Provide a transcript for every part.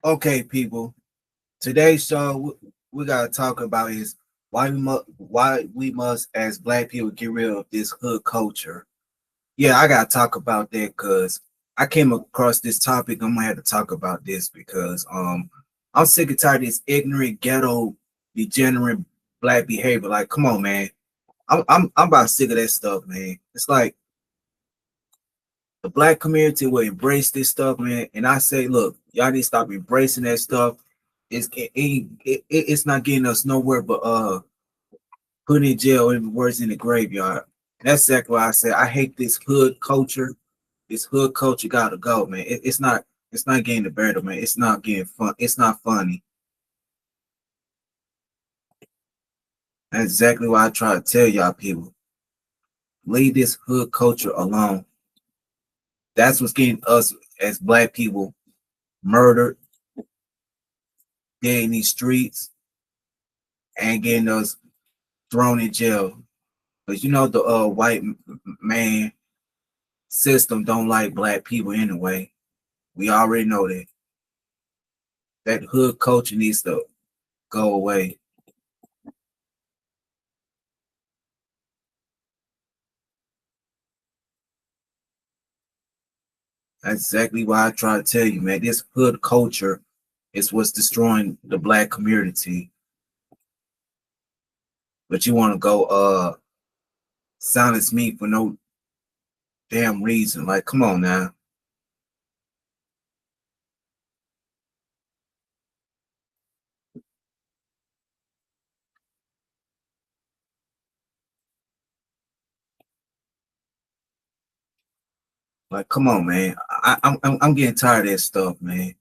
Okay, people. Today's show we gotta talk about is why we must as Black people get rid of this hood culture. Yeah, I gotta talk about that because I came across this topic. I'm gonna have to talk about this because I'm sick and tired of this ignorant ghetto degenerate black behavior. Like, come on, man. I'm about sick of that stuff, man. It's like the black community will embrace this stuff, man. And I say, look, y'all need to stop embracing that stuff. It's not getting us nowhere but putting in jail and worse in the graveyard. That's exactly why I said I hate this hood culture. This hood culture gotta go, man. It's not getting the better, man. It's not getting fun. It's not funny. That's exactly why I try to tell y'all people. Leave this hood culture alone. That's what's getting us as black people murdered, dead in these streets, and getting us thrown in jail. Because you know the white man system don't like black people anyway. We already know that. That hood culture needs to go away. That's exactly why I try to tell you, man. This hood culture is what's destroying the black community. But you want to go silence me for no damn reason. Like, come on now. Like, come on, man. I'm getting tired of that stuff, man.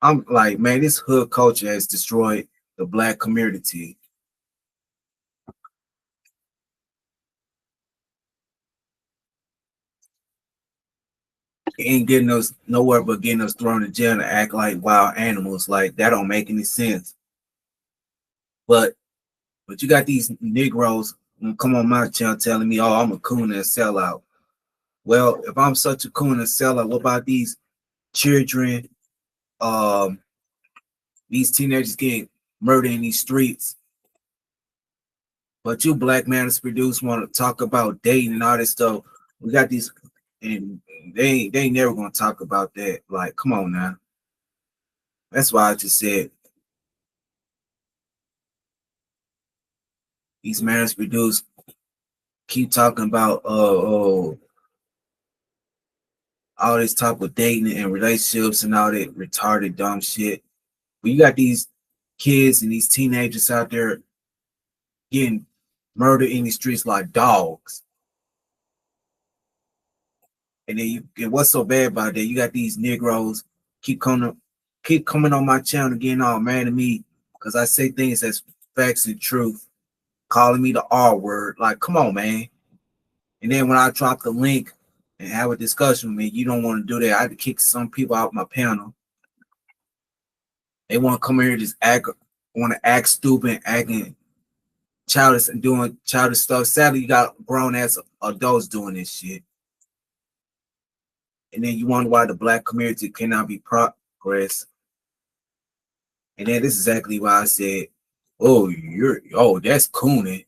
I'm like, man, this hood culture has destroyed the black community. It ain't getting us nowhere but getting us thrown in jail and act like wild animals. Like that don't make any sense. But you got these Negroes come on my channel telling me, oh, I'm a coon and a sellout. Well, if I'm such a coon and a sellout, what about these children, um, these teenagers getting murdered in these streets? But you black man that's produced want to talk about dating and all this stuff. We got these, and they ain't never gonna talk about that. Like, come on now. That's why I just said these man that's produced keep talking about all this talk of dating and relationships and all that retarded dumb shit. But you got these kids and these teenagers out there getting murdered in the streets like dogs. And then and what's so bad about that? You got these Negroes keep coming keep coming on my channel getting all mad at me because I say things that's facts and truth, calling me the R word. Like, come on, man. And then when I drop the link and have a discussion with me, you don't want to do that. I had to kick some people out my panel. They want to come here and just act, want to act stupid, acting childish and doing childish stuff. Sadly, you got grown ass adults doing this shit. And then you wonder why the black community cannot be progress. And then this is exactly why I said, "Oh, that's cooning."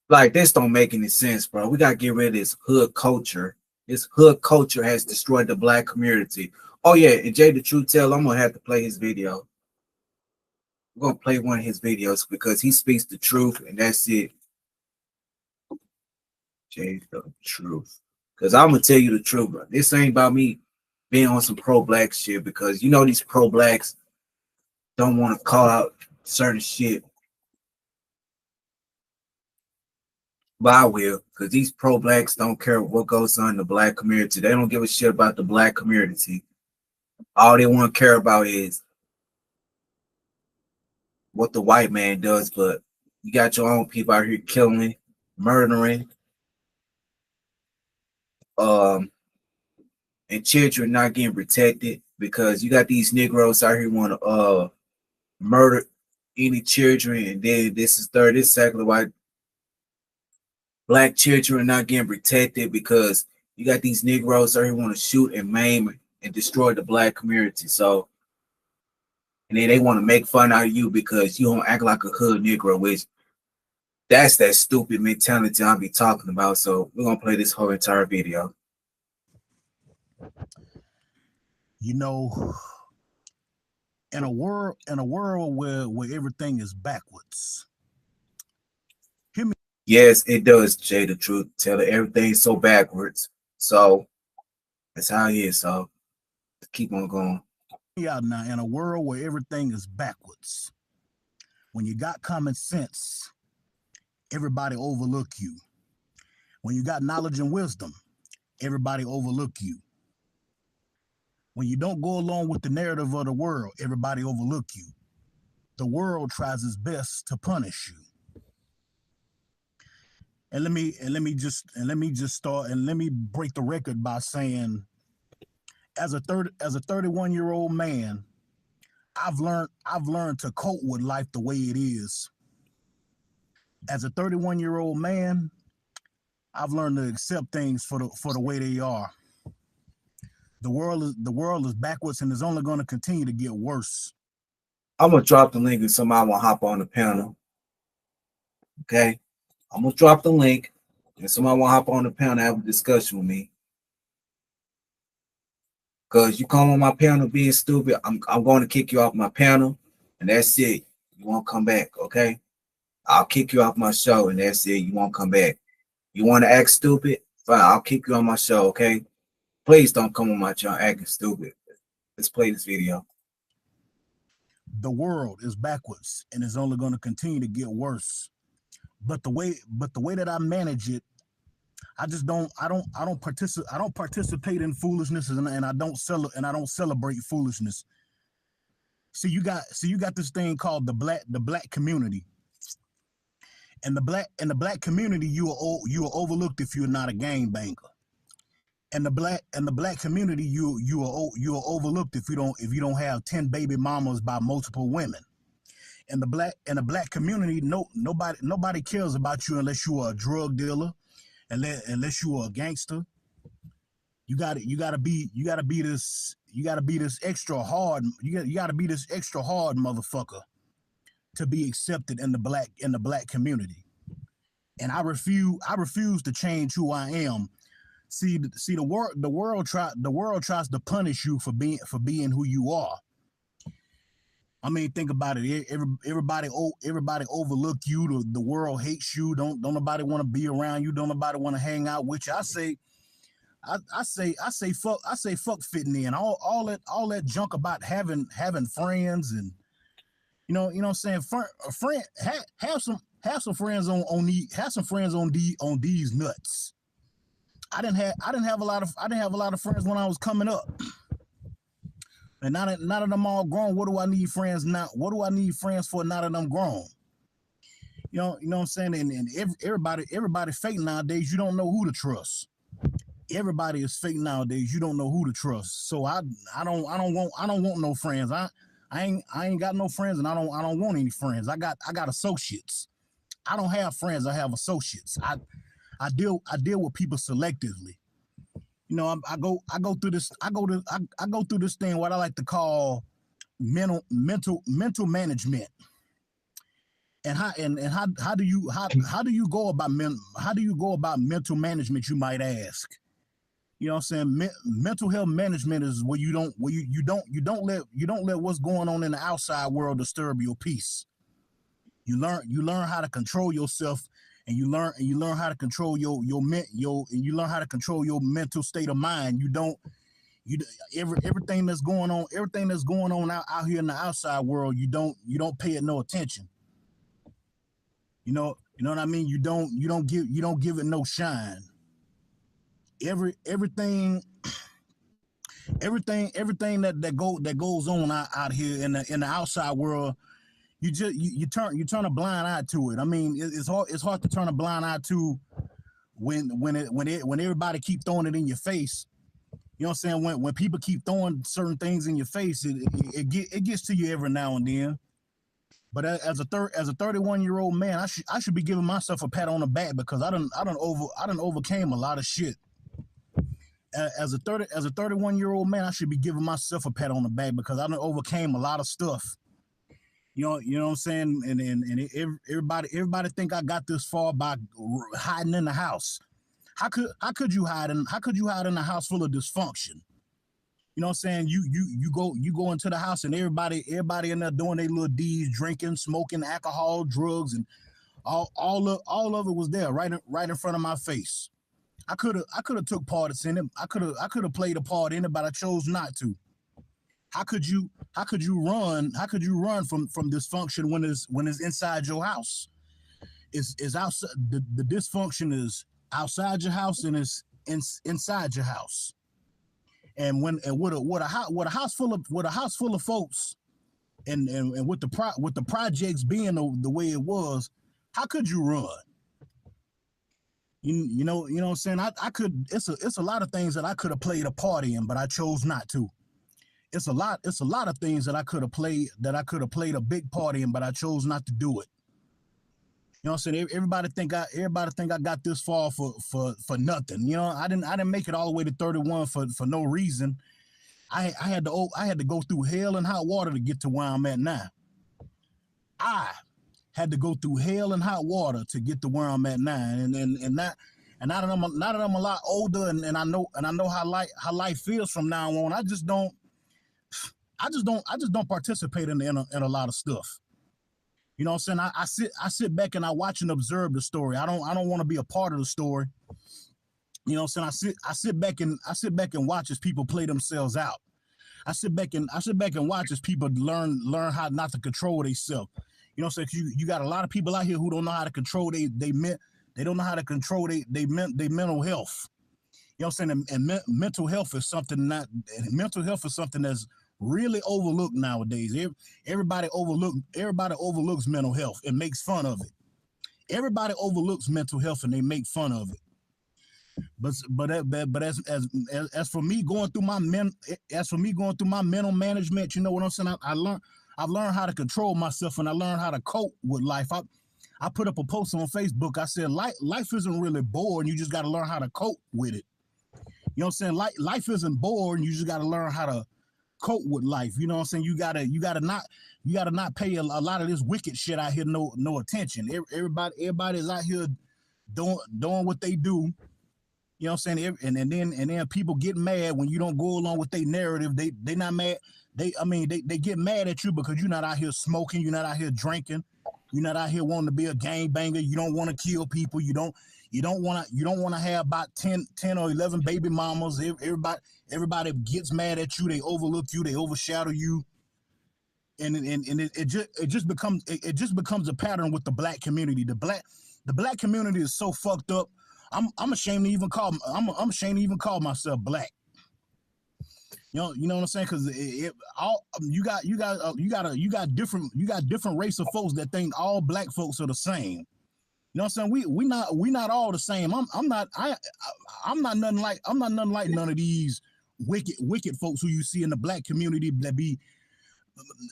Like this don't make any sense, bro. We gotta get rid of this hood culture. This hood culture has destroyed the black community. Oh yeah, and Jay the Truth Tell, I'm gonna have to play his video. I'm gonna play one of his videos because he speaks the truth, and that's it. Jay the Truth. Because I'm gonna tell you the truth, bro. This ain't about me being on some pro black shit because you know these pro blacks don't want to call out certain shit. But I will, because these pro-blacks don't care what goes on in the black community. They don't give a shit about the black community. All they want to care about is what the white man does. But you got your own people out here killing, murdering, um, and children not getting protected because you got these Negroes out here want to murder any children, and then this is exactly why black children are not getting protected because you got these Negroes out here want to shoot and maim and destroy the black community. So, and then they want to make fun out of you because you don't act like a hood Negro, which that's that stupid mentality I'll be talking about. So we're gonna play this whole entire video. You know, in a world where everything is backwards. Hear me. Yes, it does, Jay. The truth, tell her everything's so backwards. So that's how it is. So keep on going. Yeah, now in a world where everything is backwards, when you got common sense, everybody overlook you. When you got knowledge and wisdom, everybody overlook you. When you don't go along with the narrative of the world, everybody overlook you. The world tries its best to punish you. And let me break the record by saying, as a 31-year-old man, I've learned to cope with life the way it is. As a 31-year-old man, I've learned to accept things for the way they are. The world is backwards and is only going to continue to get worse. I'm gonna drop the link if somebody want to hop on the panel. Okay, I'm gonna drop the link if somebody want to hop on the panel and have a discussion with me. Cause you come on my panel being stupid, I'm going to kick you off my panel, and that's it. You won't come back, okay? I'll kick you off my show, and that's it. You won't come back. You want to act stupid? Fine, I'll kick you on my show, okay? Please don't come on my channel acting stupid. Let's play this video. The world is backwards and is only going to continue to get worse. But the way that I manage it, I don't participate in foolishness, and I don't celebrate foolishness. See, you got this thing called the black community. And the black community, you are overlooked if you're not a gangbanger. And the black community, you are overlooked if you don't have 10 baby mamas by multiple women. And the black community, nobody cares about you unless you are a drug dealer, unless you are a gangster. You gotta be this extra hard. You gotta be this extra hard motherfucker to be accepted in the black community. And I refuse to change who I am. See the world tries to punish you for being who you are. I mean, think about it. Everybody overlook you. The world hates you. Don't nobody want to be around you. Don't nobody want to hang out with you. I say fuck fitting in. All that junk about having friends, and you know what I'm saying. Have some friends on these nuts. I didn't have a lot of friends when I was coming up. And now that I'm all grown, what do I need friends now? What do I need friends for now that I'm grown? You know what I'm saying? And everybody fake nowadays. You don't know who to trust. Everybody is fake nowadays. You don't know who to trust. So I don't want no friends. I ain't got no friends, and I don't want any friends. I got associates. I don't have friends. I have associates. I deal with people selectively. You know, I go through this thing, what I like to call mental management. And how do you go about mental management, you might ask? You know what I'm saying? Mental health management is where you don't let what's going on in the outside world disturb your peace. You learn how to control yourself, and you learn how to control your mental state of mind. Everything that's going on out here in the outside world, you don't pay it no attention. You know You know what I mean? You don't give it no shine. Everything that goes on out here in the outside world, you turn a blind eye to it. I mean, it's hard to turn a blind eye to when everybody keep throwing it in your face. You know what I'm saying? When people keep throwing certain things in your face, it gets to you every now and then. But as a 31-year-old man, I should be giving myself a pat on the back because I done overcame a lot of shit. As a 31-year-old man, I should be giving myself a pat on the back because I done overcame a lot of stuff. You know what I'm saying? And everybody think I got this far by hiding in the house. How could you hide in a house full of dysfunction? You know what I'm saying? You go into the house and everybody in there doing their little deeds, drinking, smoking, alcohol, drugs, and all of it was there right in front of my face. I could have took part in it. I could have played a part in it, but I chose not to. How could you run from dysfunction when it's inside your house? It's outside. The dysfunction is outside your house and it's inside your house. And with a house full of folks, and with the projects being the way it was, how could you run? You know what I'm saying? I could. It's a lot of things that I could have played a part in, but I chose not to. It's a lot of things that I could have played a big part in, but I chose not to do it. You know what I'm saying? Everybody think I got this far for nothing. You know, I didn't make it all the way to 31 for no reason. I had to go through hell and hot water to get to where I'm at now. I had to go through hell and hot water to get to where I'm at now. And now that I'm a lot older and I know how life feels from now on, I just don't participate in a lot of stuff. You know what I'm saying? I sit back and I watch and observe the story. I don't want to be a part of the story. You know what I'm saying? I sit back and watch as people play themselves out. I sit back and watch as people learn how not to control themselves. You know what I'm saying? You got a lot of people out here who don't know how to control they don't know how to control their mental health. You know what I'm saying? And mental health is something that's really overlooked nowadays. Everybody overlooks mental health and makes fun of it. Everybody overlooks mental health and they make fun of it. But as for me going through my mental management, you know what I'm saying? I've learned how to control myself and I learned how to cope with life. I put up a post on Facebook. I said life isn't really boring. You just got to learn how to cope with it. You know what I'm saying? Life isn't boring. You just got to learn how to cope with life. You know what I'm saying? You gotta not pay a lot of this wicked shit out here no attention. Everybody's out here doing what they do. You know what I'm saying? And then people get mad when you don't go along with their narrative. They not mad. They get mad at you because you're not out here smoking. You're not out here drinking. You're not out here wanting to be a gangbanger. You don't want to kill people. You don't want to have about 10 or 11 baby mamas. Everybody gets mad at you. They overlook you. They overshadow you. And it just becomes a pattern with the black community. The black community is so fucked up. I'm ashamed to even call myself black. You know what I'm saying? Because you got different race of folks that think all black folks are the same. You know what I'm saying? We not all the same. I'm not nothing like none of these wicked folks who you see in the black community that be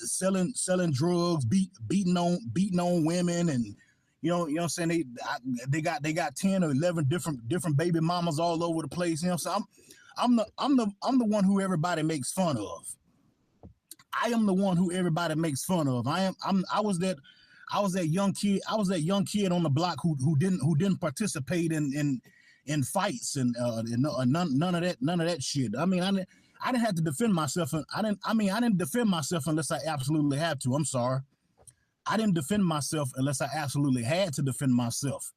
selling drugs, beating on women, and you know what I'm saying? They got 10 or 11 different baby mamas all over the place. You know what I'm saying? I'm the one who everybody makes fun of. I am the one who everybody makes fun of. I was that young kid on the block who didn't participate in fights and none of that shit. I mean, I didn't have to defend myself. I didn't defend myself unless I absolutely had to. I'm sorry. I didn't defend myself unless I absolutely had to defend myself.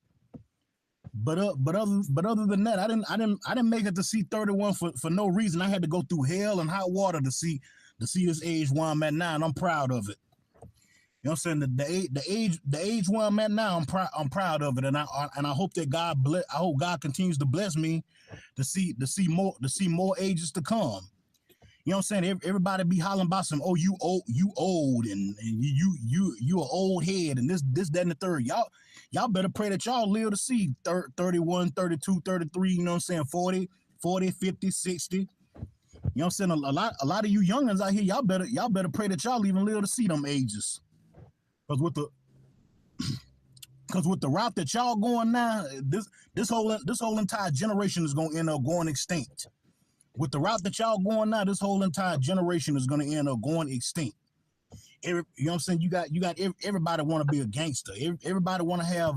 But other than that, I didn't make it to see 31 for no reason. I had to go through hell and hot water to see this age where I'm at now, and I'm proud of it. You know what I'm saying? The age where I'm at now, I'm proud of it, and I hope that I hope God continues to bless me to see more ages to come. You know what I'm saying? Everybody be hollering about some, oh, you old, and you an old head, and this, that, and the third. Y'all better pray that y'all live to see 31, 32, 33, you know what I'm saying, 40, 50, 60. You know what I'm saying? A lot of you youngins out here, y'all better pray that y'all even live to see them ages. Because with the route that y'all going now, this whole entire generation is gonna end up going extinct. With the route that y'all going now, this whole entire generation is gonna end up going extinct. You know what I'm saying? You got everybody want to be a gangster. Everybody want to have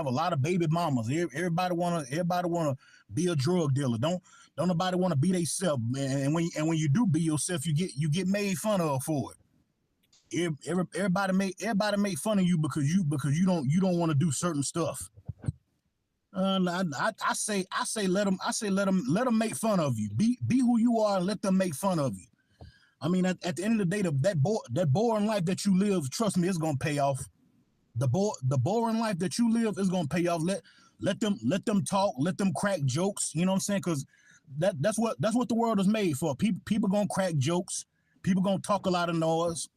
a lot of baby mamas. Everybody want to be a drug dealer. Don't nobody want to be themselves. And when you do be yourself, you get made fun of for it. Everybody make fun of you because you don't want to do certain stuff. I say let them make fun of you. Be who you are and let them make fun of you. I mean, at the end of the day, that boring life that you live, trust me, it's gonna pay off. The boring life that you live is gonna pay off. Let them talk, let them crack jokes. You know what I'm saying? Because that's what the world is made for. People gonna crack jokes. People gonna talk a lot of noise.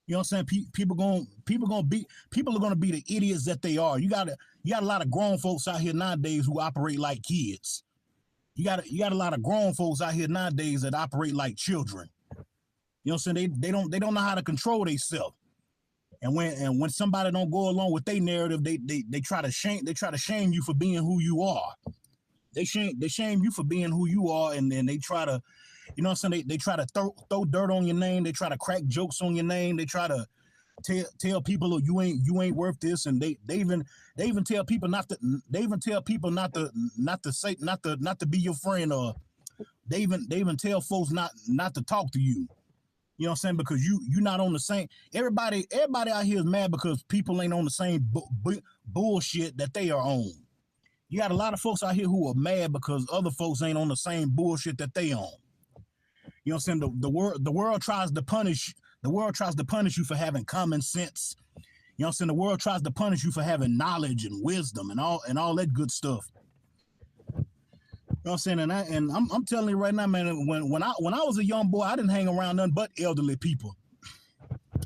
You know what I'm saying? People are gonna be the idiots that they are. You got a lot of grown folks out here nowadays who operate like kids. You got a lot of grown folks out here nowadays that operate like children. You know what I'm saying? They don't know how to control themselves. And when somebody don't go along with their narrative, they try to shame you for being who you are. They shame you for being who you are, and then they try to, you know what I'm saying? They try to throw dirt on your name. They try to crack jokes on your name. They try to tell people, oh, you ain't worth this, and they even tell people not to be your friend, or they even tell folks not to talk to you. You know what I'm saying? Because you're not on the same. Everybody out here is mad because people ain't on the same bullshit that they are on. You got a lot of folks out here who are mad because other folks ain't on the same bullshit that they on. You know what I'm saying? The world tries to punish you for having common sense. You know what I'm saying? The world tries to punish you for having knowledge and wisdom and all that good stuff. You know what I'm saying? And I'm telling you right now, man, when I was a young boy, I didn't hang around nothing but elderly people.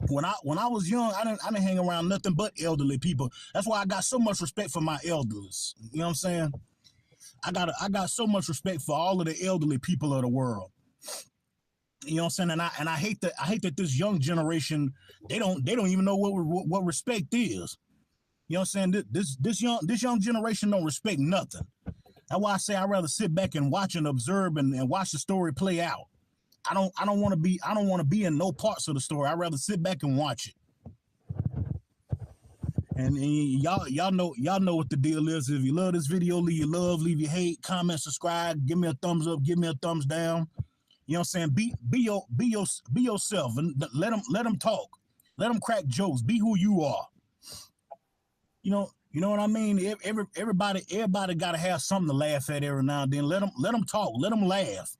When I was young, I didn't hang around nothing but elderly people. That's why I got so much respect for my elders. You know what I'm saying? I got so much respect for all of the elderly people of the world. You know what I'm saying? And I hate that this young generation, they don't even know what respect is. You know what I'm saying? This young generation don't respect nothing. That's why I say I'd rather sit back and watch and observe and watch the story play out. I don't want to be in no parts of the story. I'd rather sit back and watch it. And y'all know what the deal is. If you love this video, leave your love, leave your hate, comment, subscribe, give me a thumbs up, give me a thumbs down. You know what I'm saying? Be yourself, and let them talk. Let them crack jokes. Be who you are. You know what I mean? Everybody got to have something to laugh at every now and then. Let them talk. Let them laugh.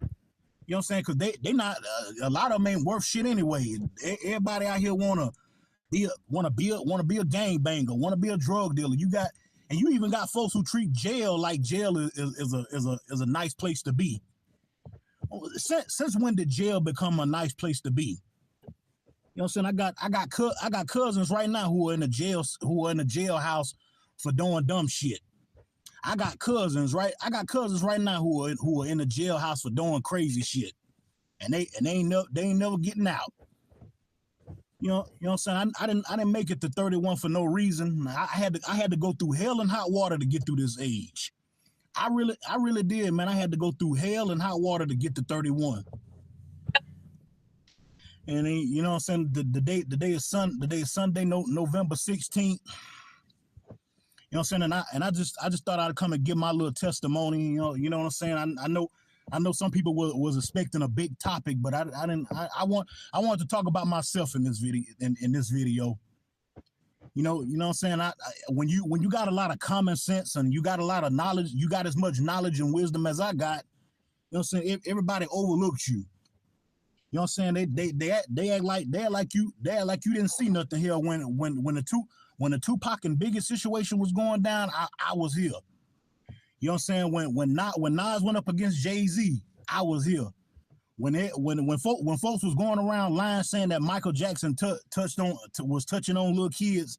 You know what I'm saying? Because they not a lot of them ain't worth shit anyway. Everybody out here wanna be a gangbanger, wanna be a drug dealer. You even got folks who treat jail like jail is a nice place to be. Since when did jail become a nice place to be? You know what I'm saying? I got cousins right now who are in the jailhouse for doing dumb shit. I got cousins right now who are in the jailhouse for doing crazy shit, and they ain't never getting out. You know what I'm saying? I didn't make it to 31 for no reason. I had to go through hell and hot water to get through this age. I really did, man. I had to go through hell and hot water to get to 31. And you know what I'm saying? The day is Sunday, November 16th. You know what I'm saying? And I just thought I'd come and give my little testimony. You know what I'm saying? I know some people was expecting a big topic, but I didn't. I wanted to talk about myself in this video. In this video, you know what I'm saying? When you got a lot of common sense and you got a lot of knowledge, you got as much knowledge and wisdom as I got. You know what I'm saying? Everybody overlooks you. You know what I'm saying? They act like you didn't see nothing here when the Tupac and Biggie situation was going down. I was here. You know what I'm saying? When Nas went up against Jay-Z, I was here. When folks was going around lying saying that Michael Jackson was touching on little kids,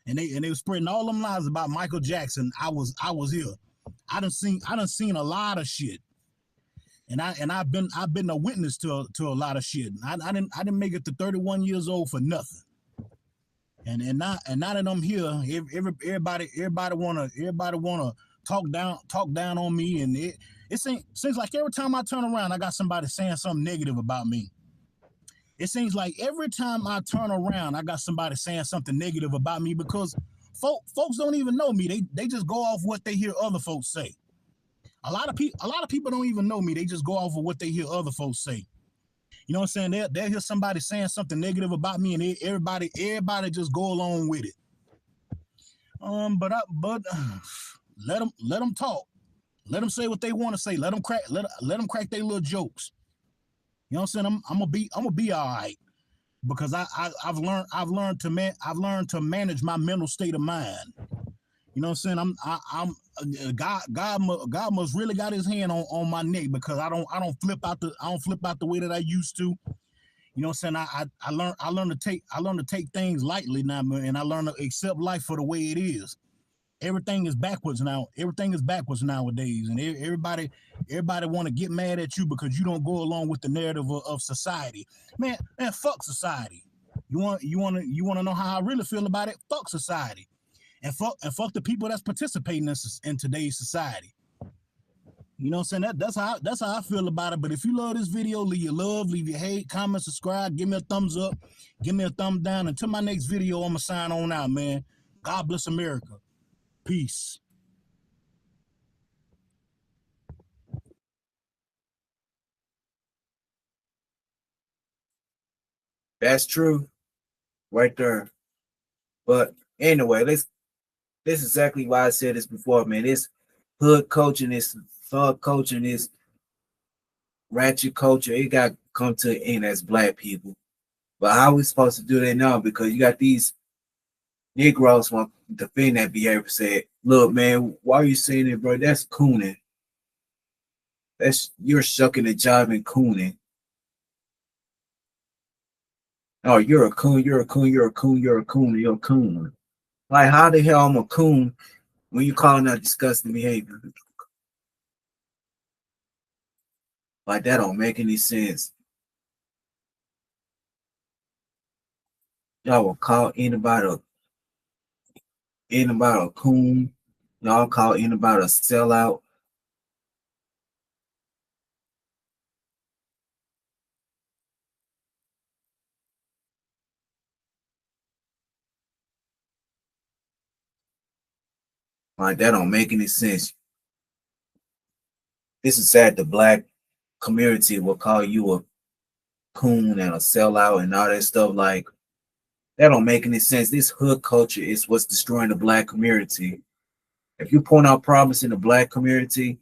and they were spreading all them lies about Michael Jackson, I was here. I done seen a lot of shit, and I've been a witness to a lot of shit. I didn't make it to 31 years old for nothing. And now that I'm here, everybody wanna talk down on me, and it seems like every time I turn around, I got somebody saying something negative about me. It seems like every time I turn around, I got somebody saying something negative about me because folks don't even know me. They just go off what they hear other folks say. A lot of people don't even know me. They just go off of what they hear other folks say. You know what I'm saying? They'll hear somebody saying something negative about me, and everybody just go along with it. But let them talk. Let them say what they want to say. Let them crack their little jokes. You know what I'm saying? I'm gonna be all right because I've learned to manage my mental state of mind. You know what I'm saying? God must really got his hand on my neck because I don't flip out the way that I used to. You know what I'm saying? I learned to take things lightly now, and I learn to accept life for the way it is. Everything is backwards now. Everything is backwards nowadays, and everybody want to get mad at you because you don't go along with the narrative of society. Man, fuck society. You want to know how I really feel about it? Fuck society, and fuck the people that's participating in today's society. You know what I'm saying? That's how I feel about it. But if you love this video, leave your love, leave your hate, comment, subscribe, give me a thumbs up, give me a thumb down. Until my next video, I'm gonna sign on out, man. God bless America. Peace. That's true, right there. But anyway, this is exactly why I said this before, man. This hood culture, this thug culture, this ratchet culture, it got to come to an end as black people. But how are we supposed to do that now? Because you got these Negroes want to defend that behavior. Said, "Look, man, why are you saying it, bro? That's cooning. You're shucking the job and cooning. Oh, you're a coon. You're a coon. You're a coon. You're a coon. You're a coon. Like, how the hell I'm a coon when you calling that disgusting behavior? Like, that don't make any sense. Y'all will call anybody a coon. Y'all call anybody a sellout. Like, that don't make any sense. This is sad. The black community will call you a coon and a sellout and all that stuff. Like, that don't make any sense. This hood culture is what's destroying the black community. If you point out problems in the black community,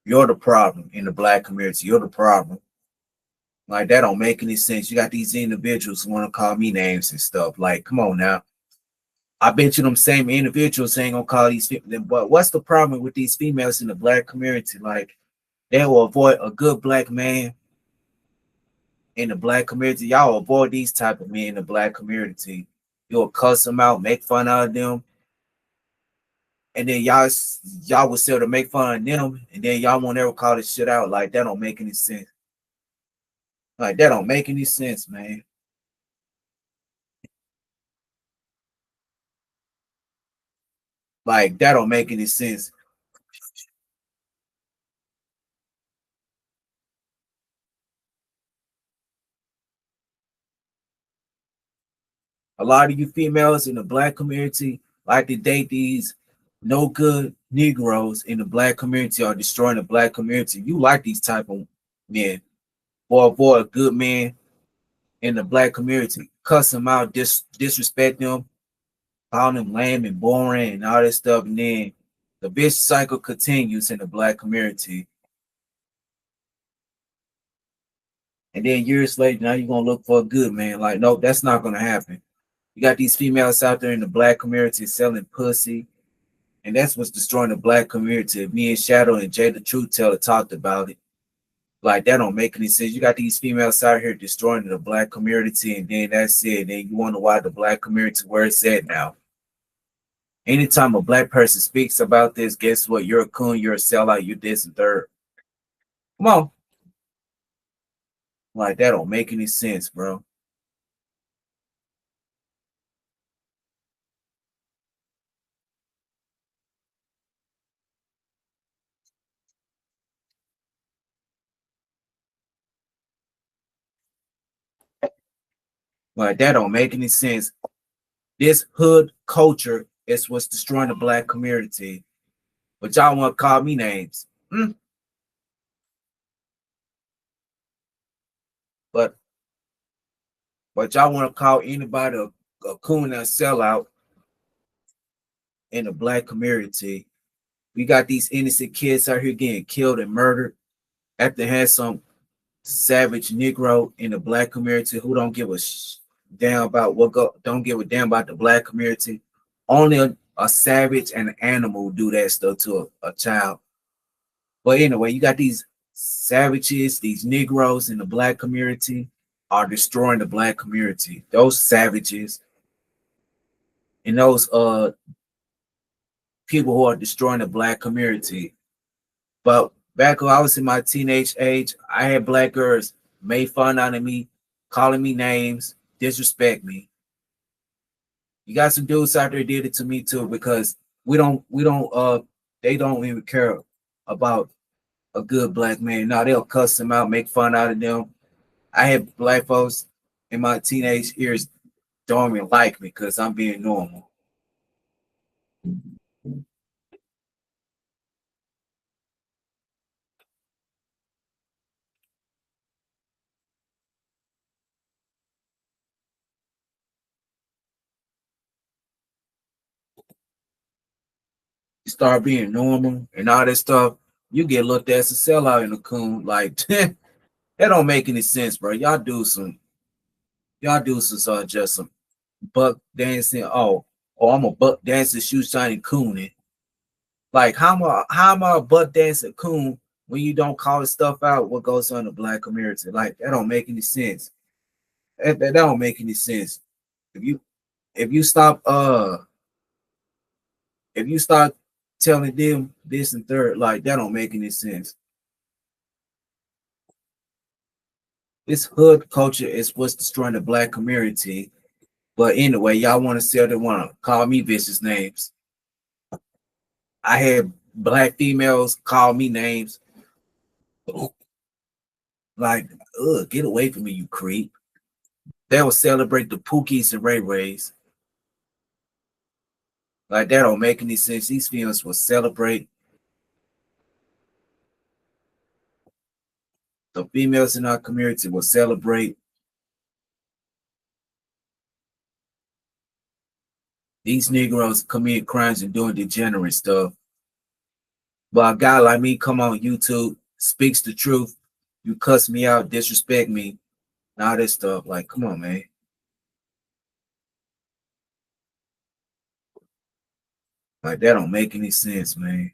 you're the problem in the black community. You're the problem. Like, that don't make any sense. You got these individuals who want to call me names and stuff. Like, come on now. I bet you them same individuals ain't gonna call these people. But what's the problem with these females in the black community? Like, they will avoid a good black man in the black community. Y'all avoid these type of men in the black community. You'll cuss them out, make fun of them, and then y'all will still to make fun of them, and then y'all won't ever call this shit out. Like, that don't make any sense. Like, that don't make any sense, man. Like, that don't make any sense. A lot of you females in the black community like to date these no good Negroes in the black community or destroying the black community. You like these type of men. Or avoid a good man in the black community. Cuss them out, disrespect them, call them lame and boring and all this stuff. And then the vicious cycle continues in the black community. And then years later, now you're gonna look for a good man. Like, nope, that's not gonna happen. You got these females out there in the black community selling pussy, and that's what's destroying the black community. Me and Shadow and Jay the Truth Teller talked about it. Like that don't make any sense. You got these females out here destroying the black community, and then that's it. Then you wonder why the black community where it's at now. Anytime a black person speaks about this, guess what? You're a coon, you're a sellout, you're this and third. Come on. Like that don't make any sense, bro. Like that don't make any sense. This hood culture is what's destroying the black community. But y'all want to call me names. But y'all want to call anybody a coon and a sellout in the black community. We got these innocent kids out here getting killed and murdered after had some savage Negro in the black community who don't give a damn about don't give a damn about the black community. Only a savage and an animal do that stuff to a child. But anyway, you got these savages, these Negroes in the black community are destroying the black community. Those savages and those people who are destroying the black community. But back when I was in my teenage age, I had black girls made fun out of me, calling me names, disrespect me. You got some dudes out there did it to me too because they don't even care about a good black man. No, they'll cuss them out, make fun out of them. I had black folks in my teenage years don't even like me because I'm being normal. You start being normal and all that stuff, you get looked at as a sellout in a coon. Like that don't make any sense, bro. Y'all do some just some buck dancing. Oh, I'm a buck dancing, shoe shining cooning. Like how am I a buck dancing coon when you don't call the stuff out what goes on in the black community? Like that don't make any sense. That don't make any sense. If you if you stop if you start telling them this and third, like that don't make any sense. This hood culture is what's destroying the black community. But anyway, y'all want to say they want to call me vicious names. I had black females call me names like, ugh, get away from me, you creep. They will celebrate the Pookies and Ray Rays. Like that don't make any sense. These females will celebrate the females in our community will celebrate these Negroes commit crimes and doing degenerate stuff. But a guy like me come on YouTube, speaks the truth, you cuss me out, disrespect me, and all this stuff. Like, come on, man. Like that don't make any sense, man.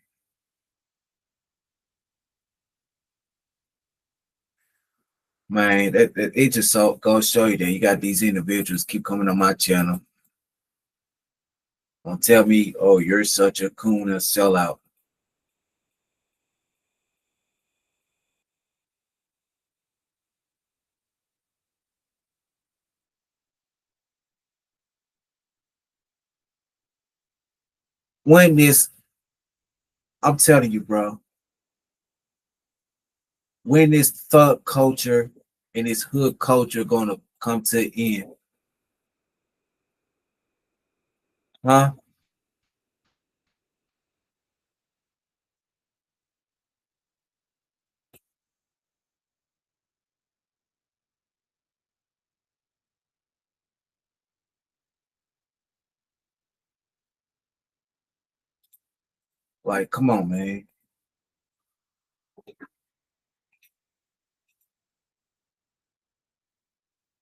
Man, it just so goes show you that you got these individuals keep coming on my channel. Don't tell me, oh, you're such a coon and a sellout. When this, I'm telling you, bro, when this thug culture and this hood culture gonna come to an end? Huh? Like, come on, man.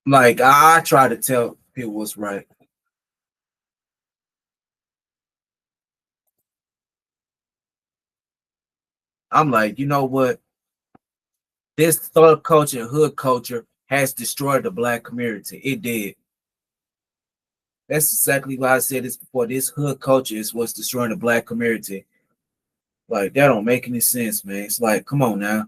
Like I try to tell people what's right. I'm like, you know what? This thug culture, hood culture has destroyed the black community. It did. That's exactly why I said this before. This hood culture is what's destroying the black community. Like that don't make any sense, man. It's like, come on now.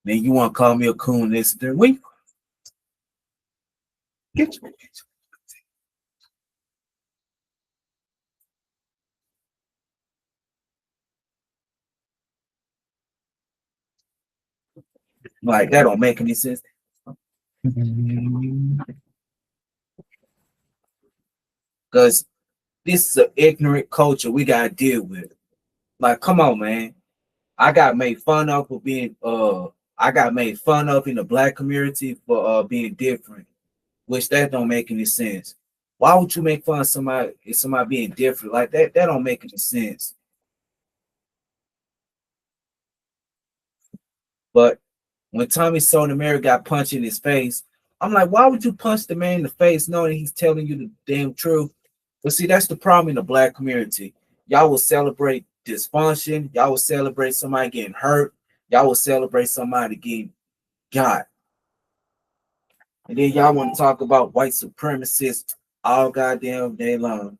Then you want to call me a coon? This, there. We get you. Like that don't make any sense. Because this is an ignorant culture we gotta deal with. Like, come on, man. I got made fun of for being I got made fun of in the black community for being different, which that don't make any sense. Why would you make fun of somebody if somebody being different like that? That don't make any sense. But when Tommy Sotomayor got punched in his face, I'm like, why would you punch the man in the face knowing he's telling you the damn truth? But see, that's the problem in the black community. Y'all will celebrate dysfunction. Y'all will celebrate somebody getting hurt. Y'all will celebrate somebody getting got. And then y'all want to talk about white supremacists all goddamn day long.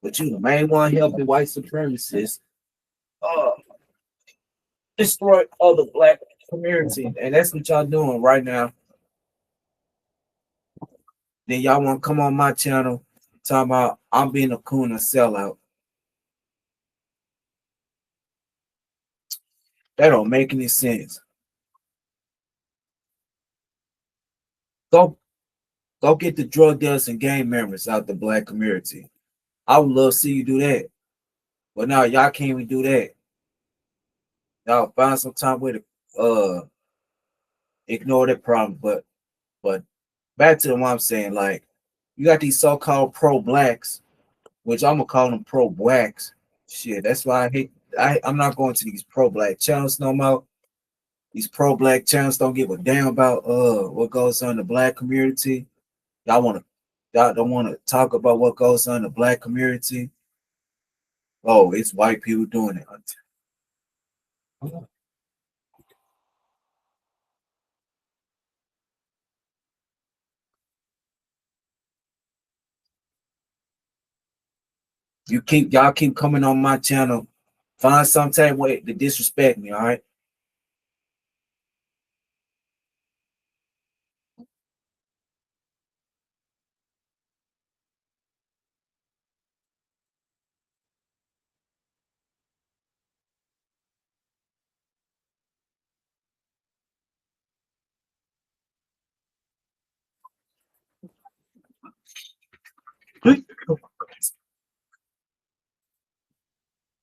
But you the main one helping white supremacists uh, destroy other black community. And that's what y'all doing right now. Then y'all want to come on my channel talking about I'm being a coon and sellout. That don't make any sense. Go go get the drug dealers and gang members out the black community. I would love to see you do that. But now y'all can't even do that. Y'all find some time way to ignore that problem. But back to what I'm saying, like you got these so-called pro-blacks, which I'm gonna call them pro-blacks. Shit, that's why I hate I'm not going to these pro-black channels no more. These pro-black channels don't give a damn about what goes on in the black community. Y'all don't want to talk about what goes on in the black community. Oh, it's white people doing it. Y'all keep coming on my channel. Find some type of way to disrespect me, all right?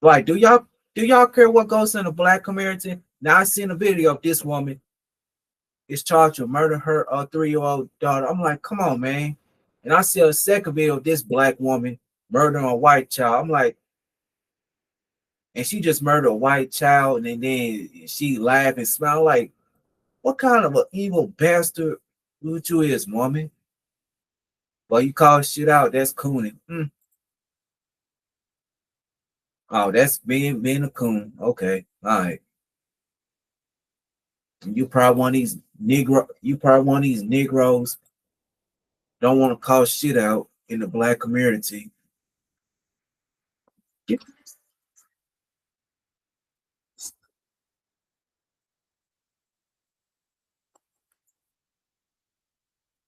Like, do y'all care what goes in the black community? Now I seen a video of this woman is charged with murder her 3-year-old daughter. I'm like, come on, man. And I see a second video of this black woman murdering a white child. I'm like, and she just murdered a white child, and then she laughed and smiled. Like, what kind of an evil bastard you is, woman? Well, you call shit out, that's cooning. Oh, that's being a coon. Okay, all right. You probably one of these Negroes don't want to call shit out in the black community.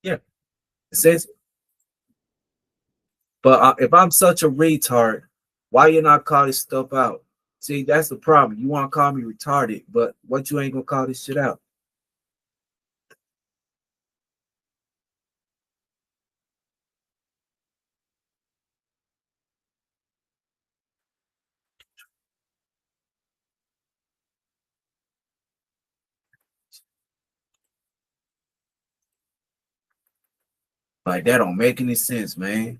Yeah, it says. But if I'm such a retard, why you not call this stuff out? See, that's the problem. You want to call me retarded, but what you ain't gonna call this shit out? Like that don't make any sense, man.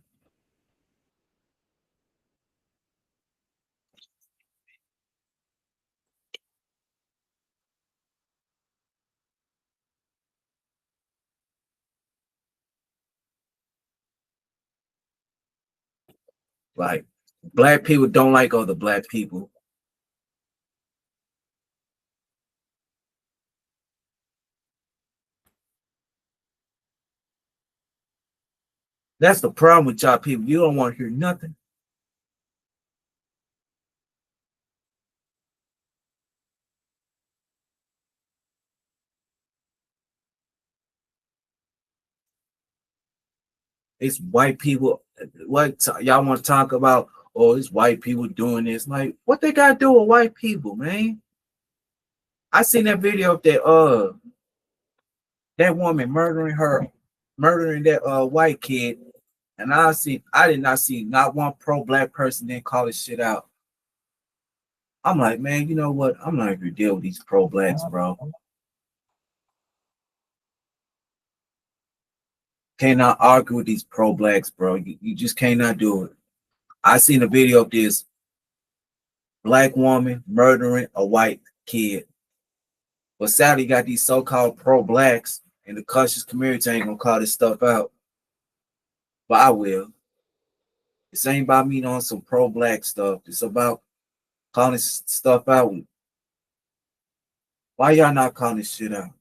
Like black people don't like other black people. That's the problem with y'all people. You don't want to hear nothing. It's white people. What y'all want to talk about? Oh, it's white people doing this. Like, what they got to do with white people, man? I seen that video of that woman murdering that white kid, and I did not see not one pro black person then call this shit out. I'm like, man, you know what? I'm not gonna deal with these pro blacks, bro. Cannot argue with these pro blacks, bro. You just cannot do it. I seen a video of this black woman murdering a white kid. But sadly, you got these so-called pro blacks and the conscious community ain't gonna call this stuff out. But I will. This ain't about me on some pro black stuff. It's about calling stuff out. Why y'all not calling this shit out?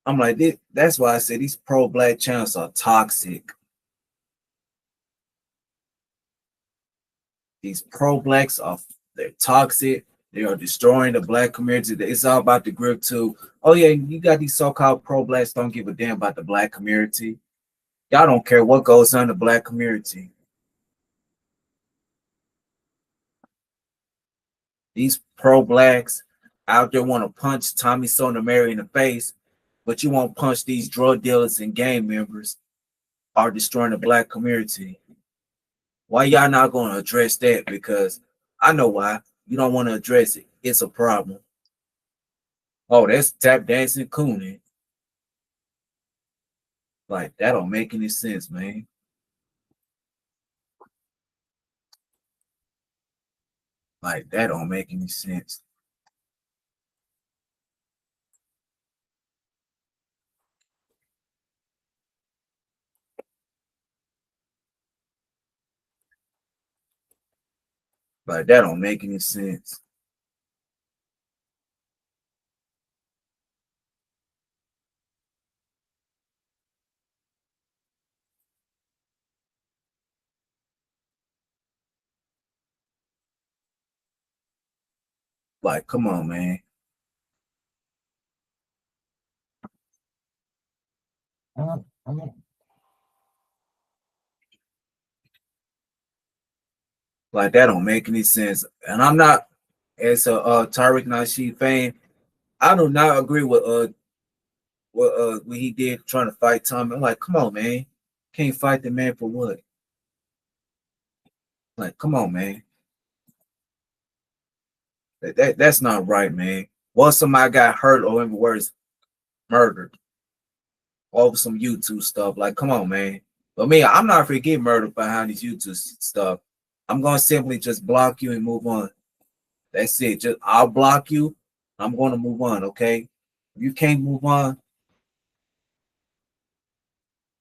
I'm like, that's why I say these pro black channels are toxic. These pro blacks they're toxic. They are destroying the black community. It's all about the grip too. Oh yeah, you got these so-called pro blacks don't give a damn about the black community. Y'all don't care what goes on in the black community. These pro blacks out there want to punch Tommy Sotomayor in the face, but you won't punch these drug dealers and gang members are destroying the black community. Why y'all not going to address that? Because I know why. You don't want to address it. It's a problem. Oh, that's tap dancing cooning. Like, that don't make any sense, man. Like, that don't make any sense. Like, that don't make any sense. Like, come on, man. Like, that don't make any sense. And I'm not, as a Tariq Nasheed fan, I do not agree with what he did trying to fight Tommy. I'm like, come on, man. Can't fight the man for what? Like, come on, man. That's not right, man. Once somebody got hurt or even worse, murdered over some YouTube stuff. Like, come on, man. But me, I'm not gonna get murdered behind these YouTube stuff. I'm gonna simply just block you and move on. That's it. Just I'll block you. I'm gonna move on, okay? If you can't move on,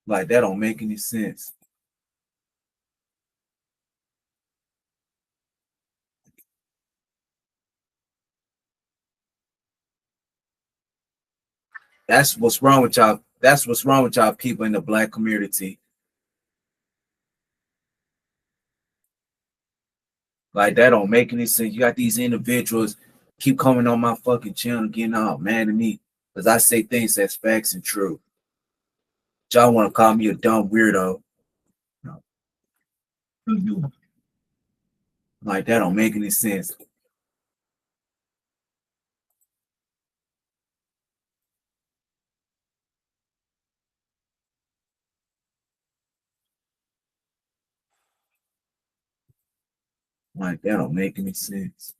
like that don't make any sense. That's what's wrong with y'all. That's what's wrong with y'all people in the black community. Like that don't make any sense. You got these individuals keep coming on my fucking channel, getting all mad at me because I say things that's facts and true. Y'all want to call me a dumb weirdo. Like that don't make any sense. Like that don't make any sense.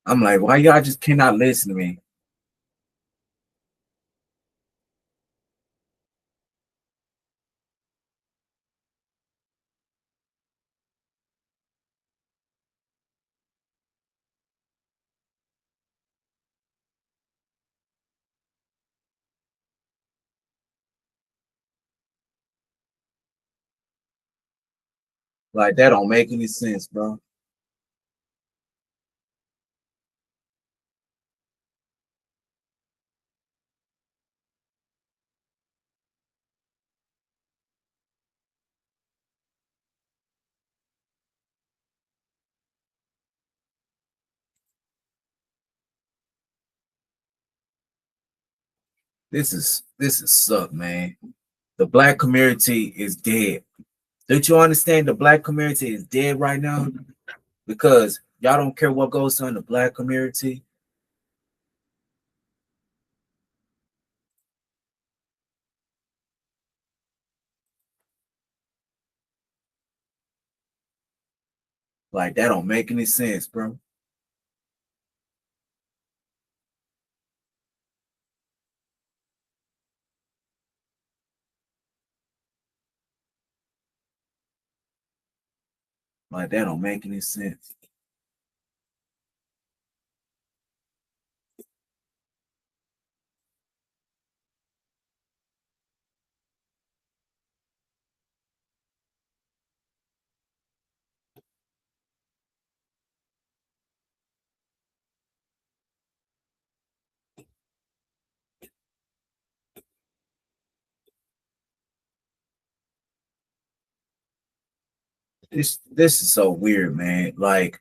I'm like, why y'all just cannot listen to me? Like that don't make any sense, bro. This is suck, man. The black community is dead. Don't you understand? The black community is dead right now because y'all don't care what goes on in the black community. Like that don't make any sense, bro. Like that don't make any sense. This is so weird, man. Like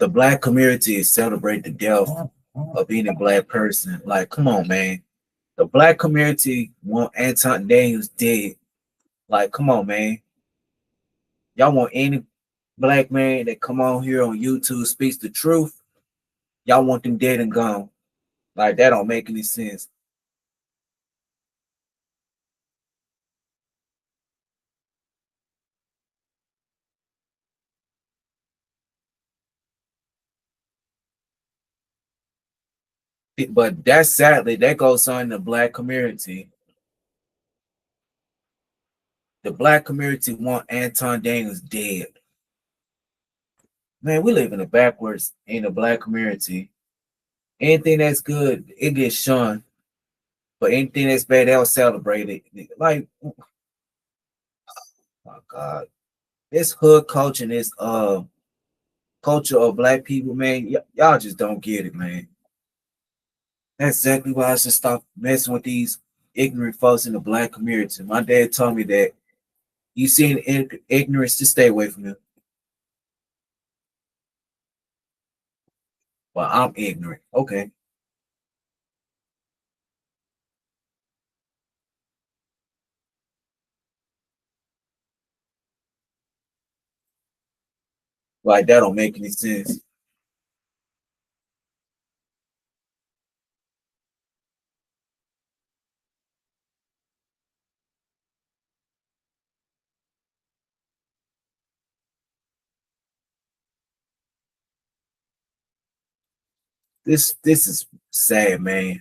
the black community is celebrate the death of being a black person. Like, come on, man. The black community want Anton Daniels dead. Like, come on, man. Y'all want any black man that come on here on YouTube speaks the truth. Y'all want them dead and gone. Like that don't make any sense. But that's sadly that goes on in the black community. The black community want Anton Daniels dead. Man, we live in a backwards in the black community. Anything that's good, it gets shunned. But anything that's bad, they'll celebrate it. Like, oh my God. This hood culture and this culture of black people, man, y'all just don't get it, man. That's exactly why I should stop messing with these ignorant folks in the black community. My dad told me that you see ignorance, to stay away from them. Well, I'm ignorant. Okay. Like that don't make any sense. This is sad, man.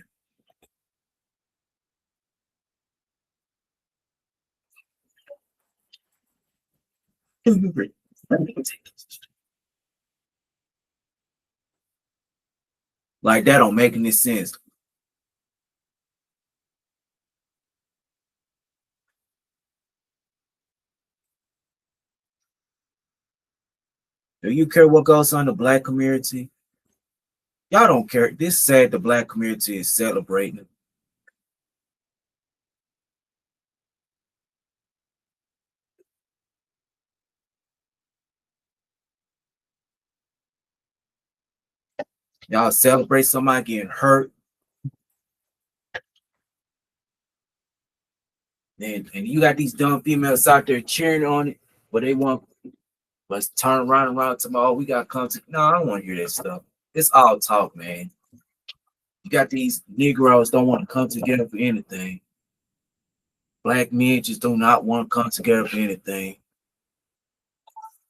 Like that don't make any sense. Do you care what goes on in the black community? Y'all don't care. This sad the black community is celebrating. Y'all celebrate somebody getting hurt, and you got these dumb females out there cheering on it, but they want let's turn around to my oh, we got content. No, I don't want to hear that stuff. It's all talk, man. You got these Negroes don't want to come together for anything. Black men just do not want to come together for anything.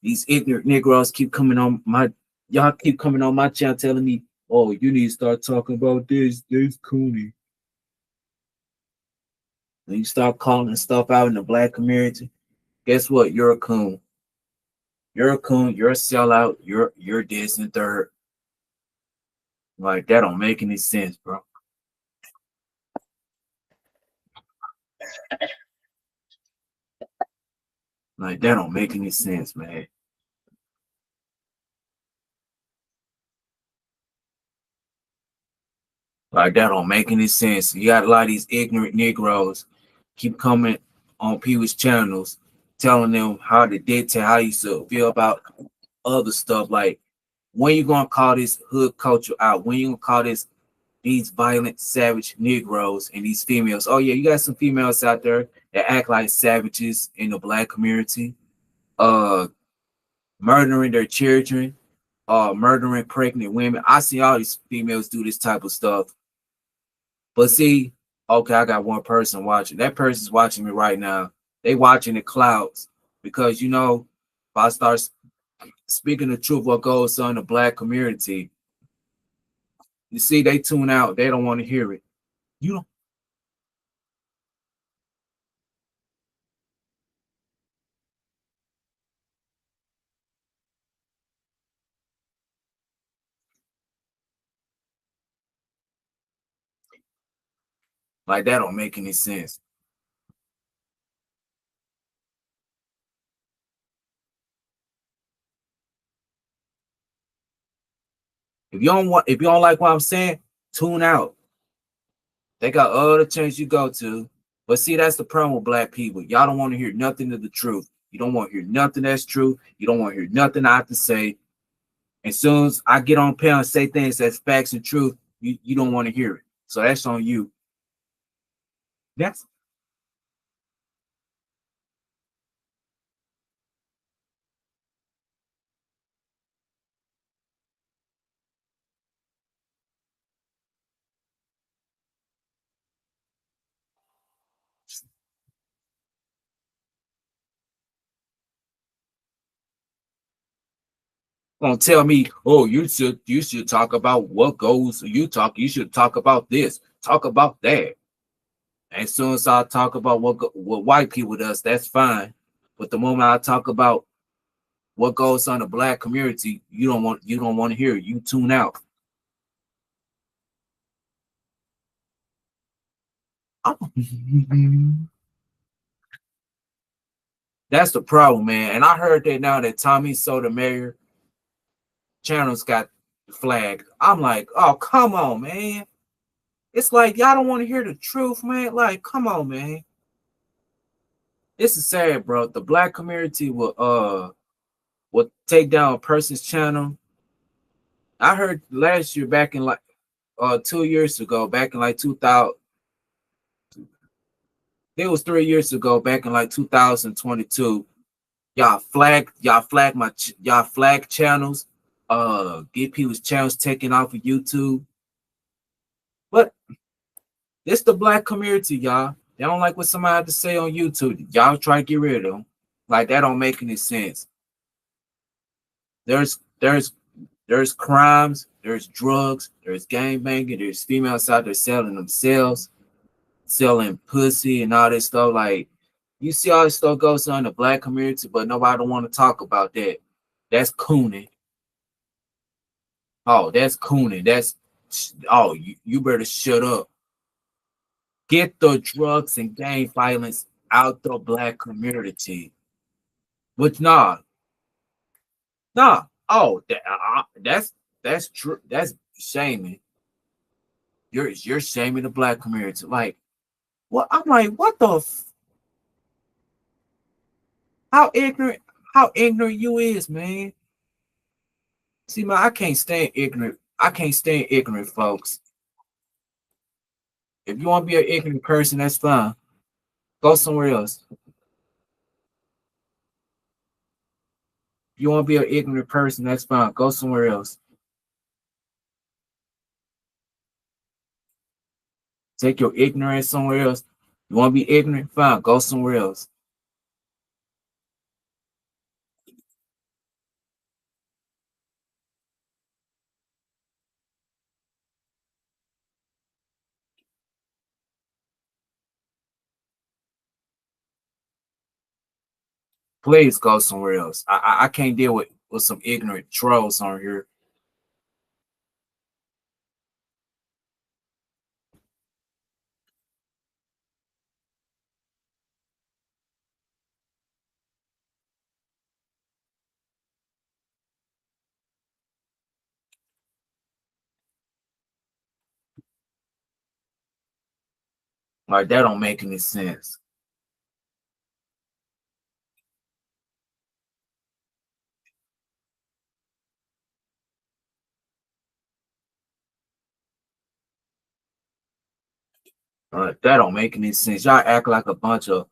These ignorant Negroes keep coming on my Y'all keep coming on my channel telling me, oh, you need to start talking about this Cooney. When you start calling stuff out in the black community, guess what? You're a coon. You're a coon. You're a sellout. You're this and third. Like that don't make any sense, bro. Like that don't make any sense, man. Like that don't make any sense. You got a lot of these ignorant Negroes keep coming on people's channels, telling them how to dictate how you should feel about other stuff. Like when you gonna call this hood culture out? When you gonna call these violent, savage Negroes and these females? Oh yeah, you got some females out there that act like savages in the black community, uh, murdering their children, murdering pregnant women. I see all these females do this type of stuff. But see, okay, I got one person watching. That person's watching me right now. They watching the clouds because if I start speaking the truth, what goes on in the black community, you see, they tune out. They don't want to hear it. You don't like that. Don't make any sense. If you don't like what I'm saying, tune out. They got other channels you go to. But see, that's the problem with black people. Y'all don't want to hear nothing of the truth. You don't want to hear nothing that's true. You don't want to hear nothing I have to say. As soon as I get on panel and say things that's facts and truth, you don't want to hear it. So that's on you. That's gonna tell me, oh, you should talk about what goes. You should talk about this, talk about that. As soon as I talk about what white people does, that's fine. But the moment I talk about what goes on in the black community, you don't want to hear it. You tune out. That's the problem, man. And I heard that now that Tommy Sotomayor channels got flagged. I'm like, oh, come on, man. It's like y'all don't want to hear the truth, man. Like, come on, man. This is sad, bro. The black community will take down a person's channel. I heard last year, back in like 2 years ago, back in like 2000, it was 3 years ago, back in like 2022. Y'all flag channels, get people's channels taken off of YouTube. But it's the black community, y'all. They don't like what somebody had to say on YouTube. Y'all try to get rid of them. Like that don't make any sense. There's crimes, there's drugs, there's gang banging, there's females out there selling themselves, selling pussy and all this stuff. Like you see all this stuff goes on in the black community, but nobody don't want to talk about that. That's cooning. Oh, that's cooning. You better shut up. Get the drugs and gang violence out the black community. But nah. Oh, that's true. That's shaming. You're shaming the black community. Like what? I'm like, what the? How ignorant? How ignorant you is, man. See, man, I can't stand ignorant. I can't stand ignorant folks. If you want to be an ignorant person, that's fine. Go somewhere else. If you want to be an ignorant person, that's fine. Go somewhere else. Take your ignorance somewhere else. You want to be ignorant? Fine. Go somewhere else. Please go somewhere else. I can't deal with some ignorant trolls on here. Like that don't make any sense. That don't make any sense. Y'all act like a bunch of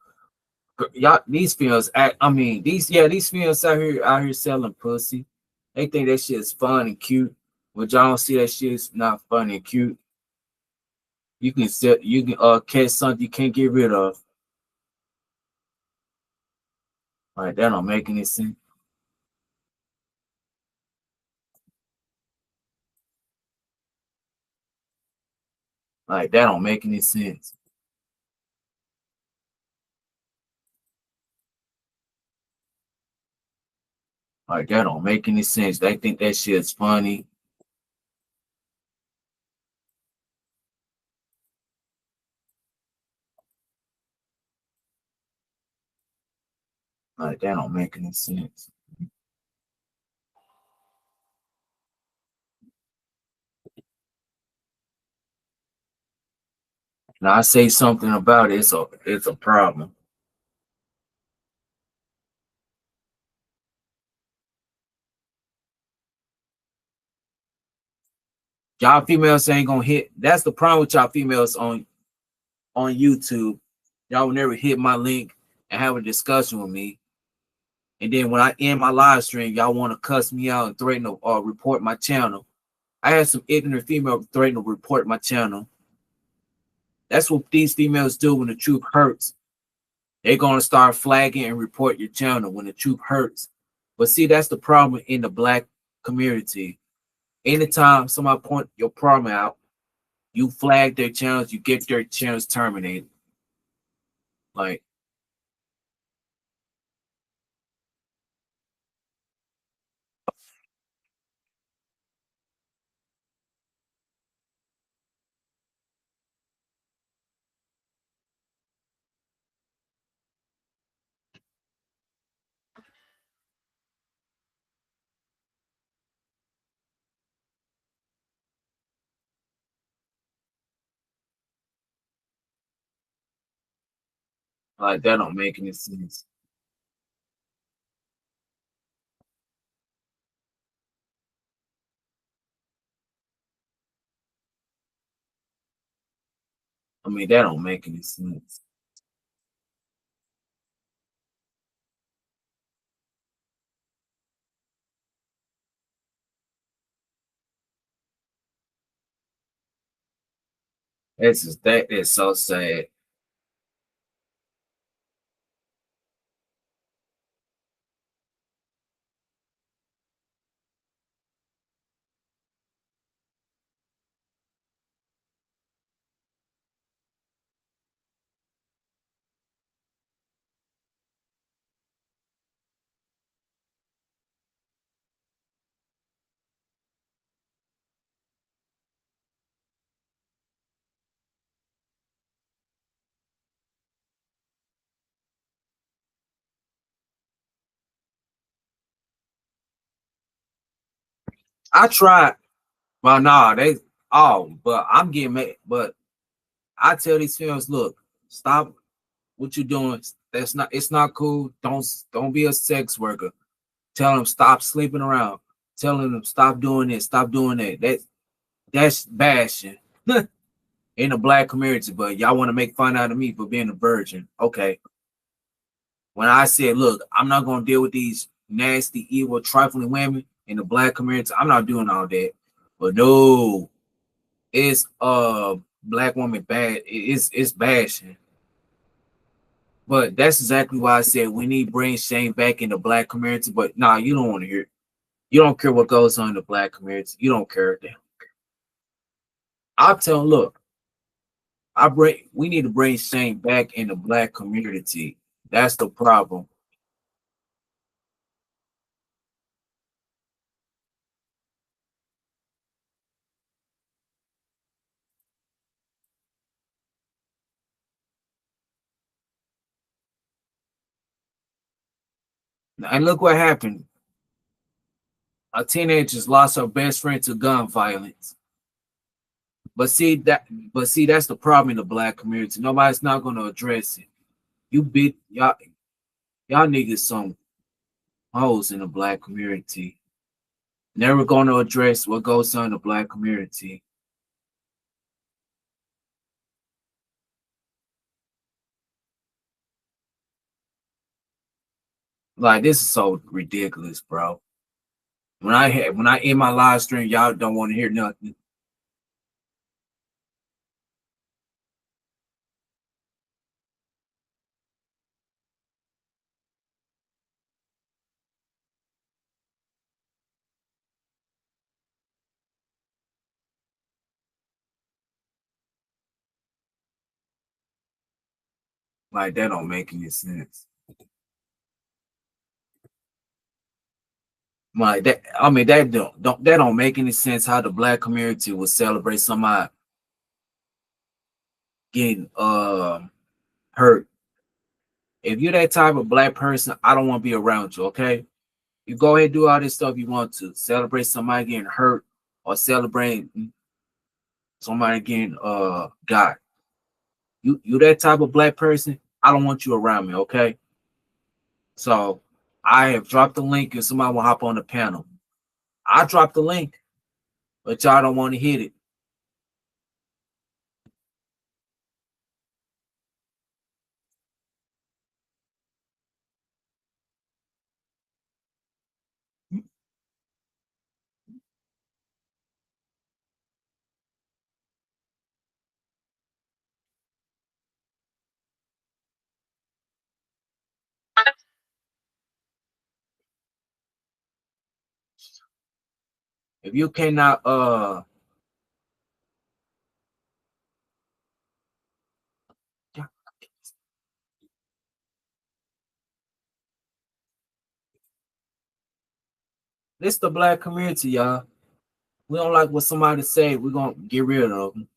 y'all. These females act. I mean, these females out here selling pussy. They think that shit is fun and cute, but y'all don't see that shit is not fun and cute. You can catch something you can't get rid of. Like that don't make any sense. Like that don't make any sense. Like that don't make any sense. They think that shit's funny. Like that don't make any sense. Now I say something about it, it's a problem. Y'all females ain't gonna hit. That's the problem with y'all females on YouTube. Y'all will never hit my link and have a discussion with me. And then when I end my live stream, y'all want to cuss me out and threaten to report my channel. I had some ignorant female threaten to report my channel. That's what these females do when the truth hurts. They're gonna start flagging and report your channel when the truth hurts. But see, that's the problem in the black community. Anytime somebody point your problem out, you flag their channels, you get their channels terminated. Like that don't make any sense. I mean, that don't make any sense. That is so sad. I tried. Well, nah, but I'm getting mad. But I tell these films, look, stop what you're doing. It's not cool. Don't be a sex worker. Tell them stop sleeping around. Telling them stop doing this, stop doing that. That's bashing in the black community. But y'all want to make fun out of me for being a virgin. Okay. When I said, look, I'm not gonna deal with these nasty, evil, trifling women in the black community, I'm not doing all that. But no, it's black woman bad. It's bashing. But that's exactly why I said we need bring shame back in the black community. But nah, you don't want to hear it. You don't care what goes on in the black community. You don't care. I'll tell them, look, we need to bring shame back in the black community. That's the problem. And look what happened. A teenager's lost her best friend to gun violence. But see that, but see that's the problem in the black community. Nobody's not gonna address it. You beat y'all niggas some hoes in the black community. Never gonna address what goes on in the black community. Like this is so ridiculous, bro. When I end my live stream, y'all don't want to hear nothing. Like that don't make any sense. Like that, I mean that don't make any sense how the black community would celebrate somebody getting hurt. If you're that type of black person, I don't want to be around you, okay? You go ahead and do all this stuff you want to. Celebrate somebody getting hurt or celebrate somebody getting got. You that type of black person, I don't want you around me, okay? So I have dropped the link if somebody will hop on the panel. I dropped the link, but y'all don't want to hit it. If you cannot this the black community, y'all. We don't like what somebody say, we're gonna get rid of them.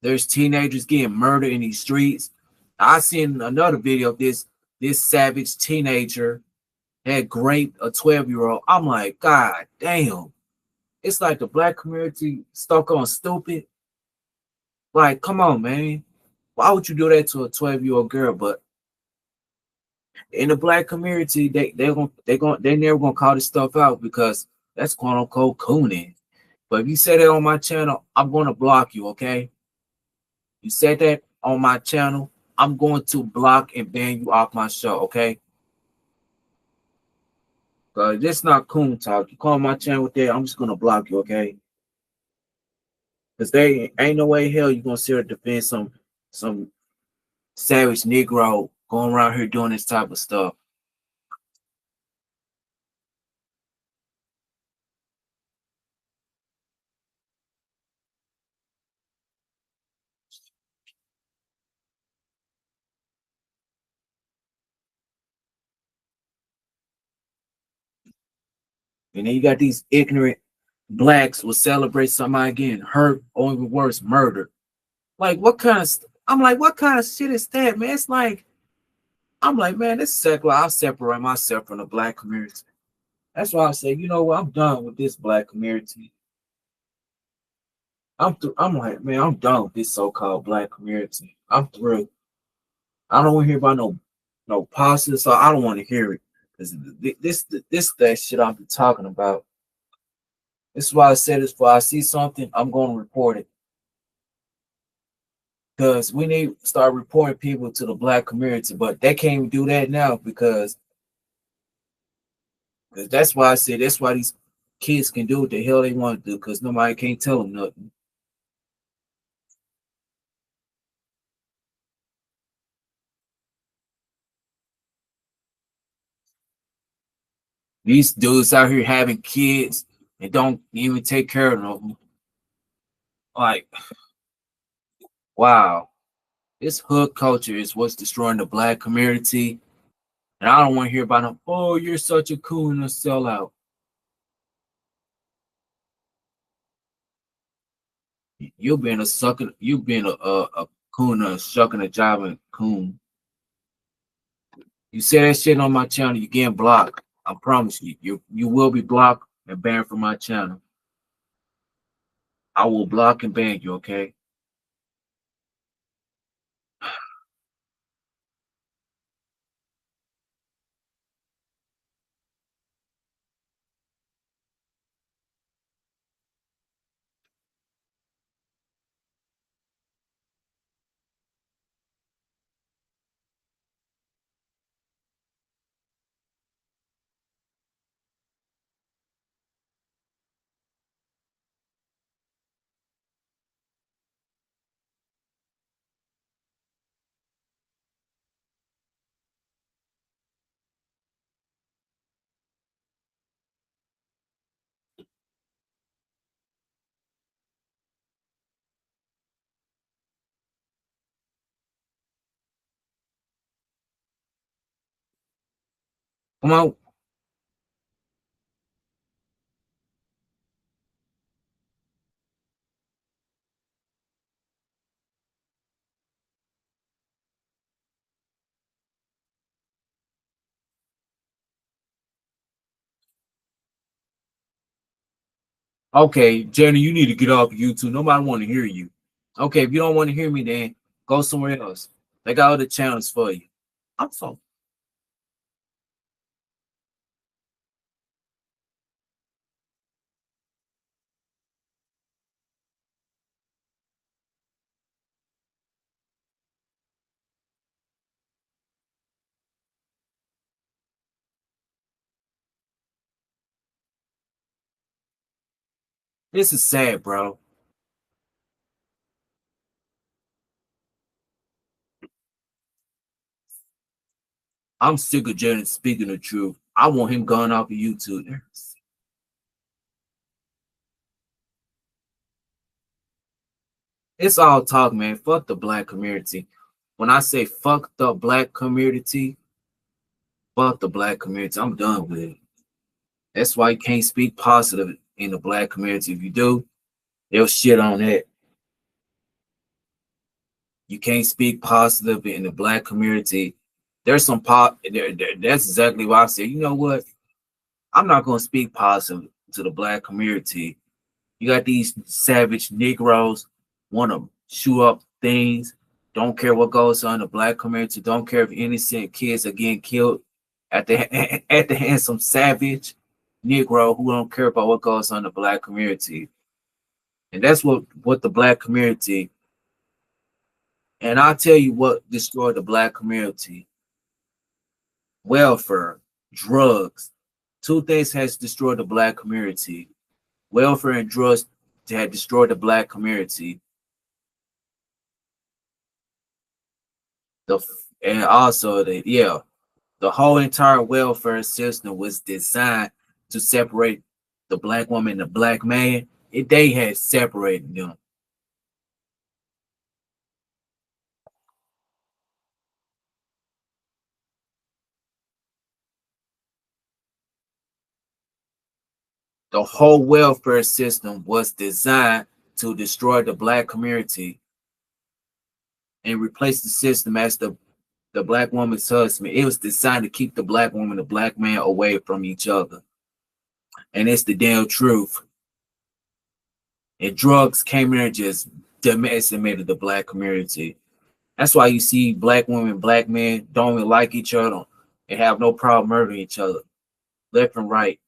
There's teenagers getting murdered in these streets. I seen another video of this savage teenager had raped a 12-year-old. I'm like, God damn. It's like the black community stuck on stupid. Like, come on, man. Why would you do that to a 12-year-old girl? But in the black community, they never gonna call this stuff out because that's quote unquote cooning. But if you say that on my channel, I'm gonna block you, okay? You said that on my channel, I'm going to block and ban you off my show, okay? Cause this not coon talk. You call my channel with that, I'm just gonna block you, okay? Cause they ain't no way hell you gonna sit here and defend some savage Negro going around here doing this type of stuff. And then you got these ignorant blacks will celebrate somebody getting hurt or even worse, murdered. Like what kind of I'm like, what kind of shit is that, man? It's like I'm like, man, this is secular. I'll separate myself from the black community. That's why I say, you know what, I'm done with this black community. I'm like, man, I'm done with this so-called black community. I'm through. I don't want to hear about no positive, so I don't want to hear it. Because this that shit I'm talking about. This is why I said this. Before I see something, I'm going to report it. Because we need to start reporting people to the black community, but they can't even do that now because that's why I said that's why these kids can do what the hell they want to do because nobody can't tell them nothing. These dudes out here having kids and don't even take care of them. Like, wow, this hood culture is what's destroying the black community. And I don't want to hear about them. Oh, you're such a coon and a sellout. You've been a sucker. You've been a coon, a shucking a job and coon. You say that shit on my channel, you getting blocked. I promise you. You will be blocked and banned from my channel. I will block and ban you, okay? Come on. Okay, Jenny, you need to get off YouTube. Nobody want to hear you. Okay, if you don't want to hear me, then go somewhere else. They got other channels for you. I'm so this is sad, bro. I'm sick of Jenny speaking the truth. I want him gone off of YouTube. It's all talk, man. Fuck the black community. When I say fuck the black community, fuck the black community. I'm done with it. That's why you can't speak positive in the black community. If you do, they'll shit on it. You can't speak positive in the black community. There's some that's exactly why I said, you know what? I'm not gonna speak positive to the black community. You got these savage Negroes want to shoot up things, don't care what goes on in the black community, don't care if innocent kids are getting killed at the at the hands of some savage Negro who don't care about what goes on in the black community. And that's what the black community, and I'll tell you what destroyed the black community: welfare, drugs. Two things has destroyed the black community: welfare and drugs had destroyed the black community. The and also the whole entire welfare system was designed to separate the black woman and the black man. They had separated them. The whole welfare system was designed to destroy the black community and replace the system as the black woman's husband. It was designed to keep the black woman and the black man away from each other. And it's the damn truth. And drugs came in and just decimated the black community. That's why you see black women, black men don't even like each other and have no problem murdering each other, left and right.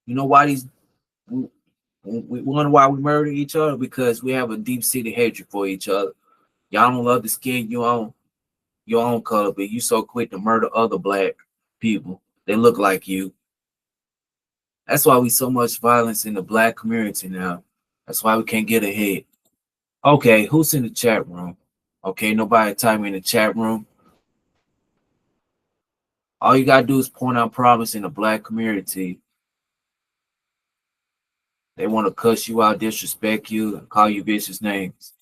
You know why we wonder why we murder each other? Because we have a deep-seated hatred for each other. Y'all don't love the skin your own color, but you so quick to murder other black people. They look like you. That's why we so much violence in the black community now. That's why we can't get ahead. Okay, who's in the chat room? Okay, nobody type me in the chat room. All you gotta do is point out problems in the black community. They want to cuss you out, disrespect you, and call you vicious names.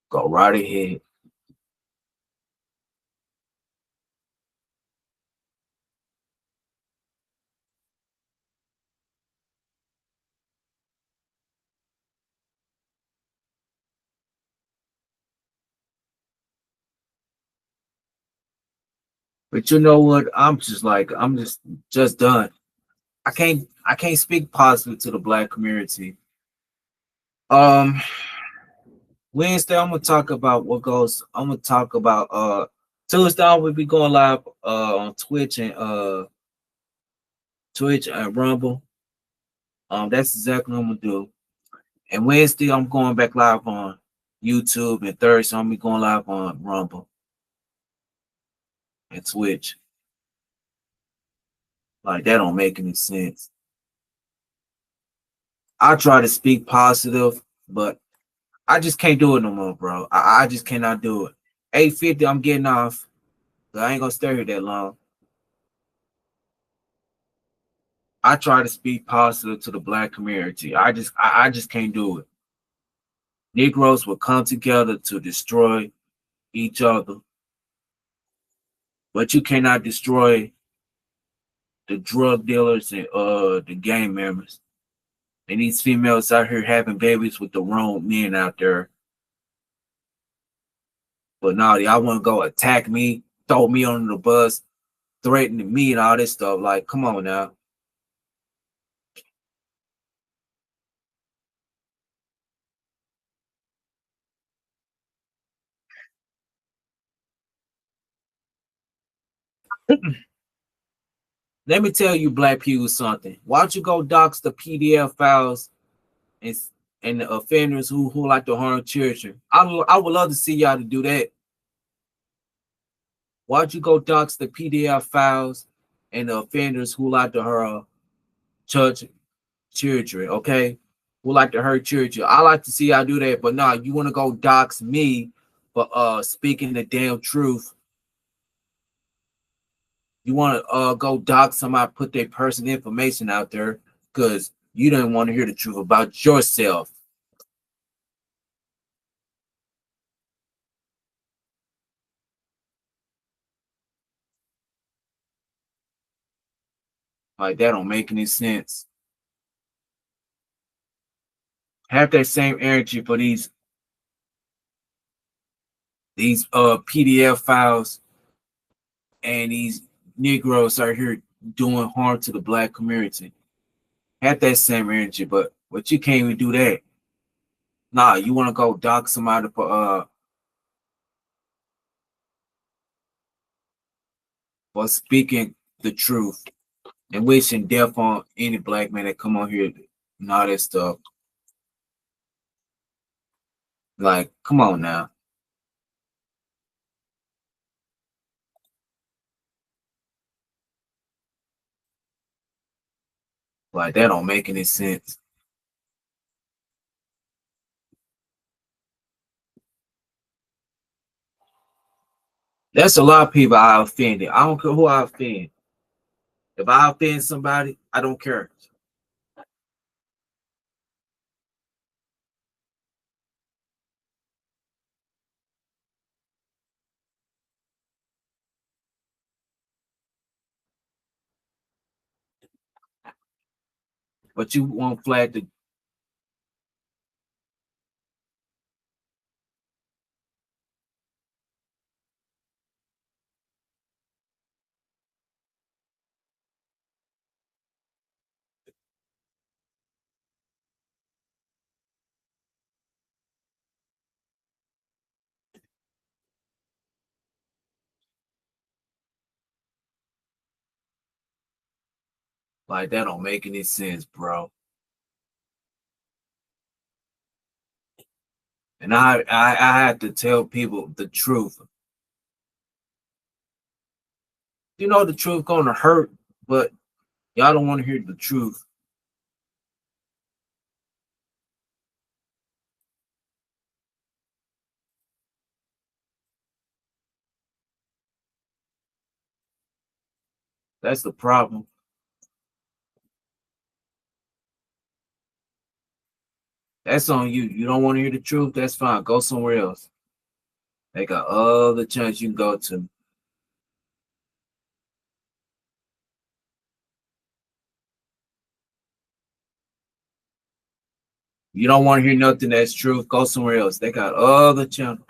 Go right ahead. But you know what? I'm just done. I can't speak positive to the black community. Um Wednesday I'm gonna talk about what goes. I'm gonna talk about Tuesday I will be going live on Twitch and Rumble. That's exactly what I'm gonna do. And Wednesday I'm going back live on YouTube, and Thursday I'm gonna be going live on Rumble and Twitch. Like that don't make any sense. I try to speak positive, but I just can't do it no more, bro. I just cannot do it. 8:50, I'm getting off. I ain't gonna stay here that long. I try to speak positive to the black community. I just can't do it. Negroes will come together to destroy each other, but you cannot destroy the drug dealers and the gang members. And these females out here having babies with the wrong men out there. But now y'all want to go attack me, throw me under the bus, threatening me and all this stuff. Like, come on now. Let me tell you, black people, something. Why don't you go dox the PDF files and and the offenders who like to harm children? I would love to see y'all to do that. Why don't you go dox the PDF files and the offenders who like to harm church children? Okay, who like to hurt children? I like to see y'all do that, but nah, you want to go dox me for speaking the damn truth. You want to go dox somebody, put their personal information out there because you don't want to hear the truth about yourself. Like that don't make any sense. Have that same energy for these PDF files and these Negroes are here doing harm to the black community. Have that same energy, but you can't even do that. Nah, you want to go dox somebody for speaking the truth and wishing death on any black man that come on here and all that stuff. Like, come on now. Like that don't make any sense. That's a lot of people I offended. I don't care who I offend. If I offend somebody, I don't care. But you won't flag the like that don't make any sense, bro. And I have to tell people the truth. You know the truth gonna hurt, but y'all don't want to hear the truth. That's the problem. That's on you. You don't want to hear the truth, that's fine. Go somewhere else. They got other channels you can go to. You don't want to hear nothing that's true, go somewhere else. They got other channels.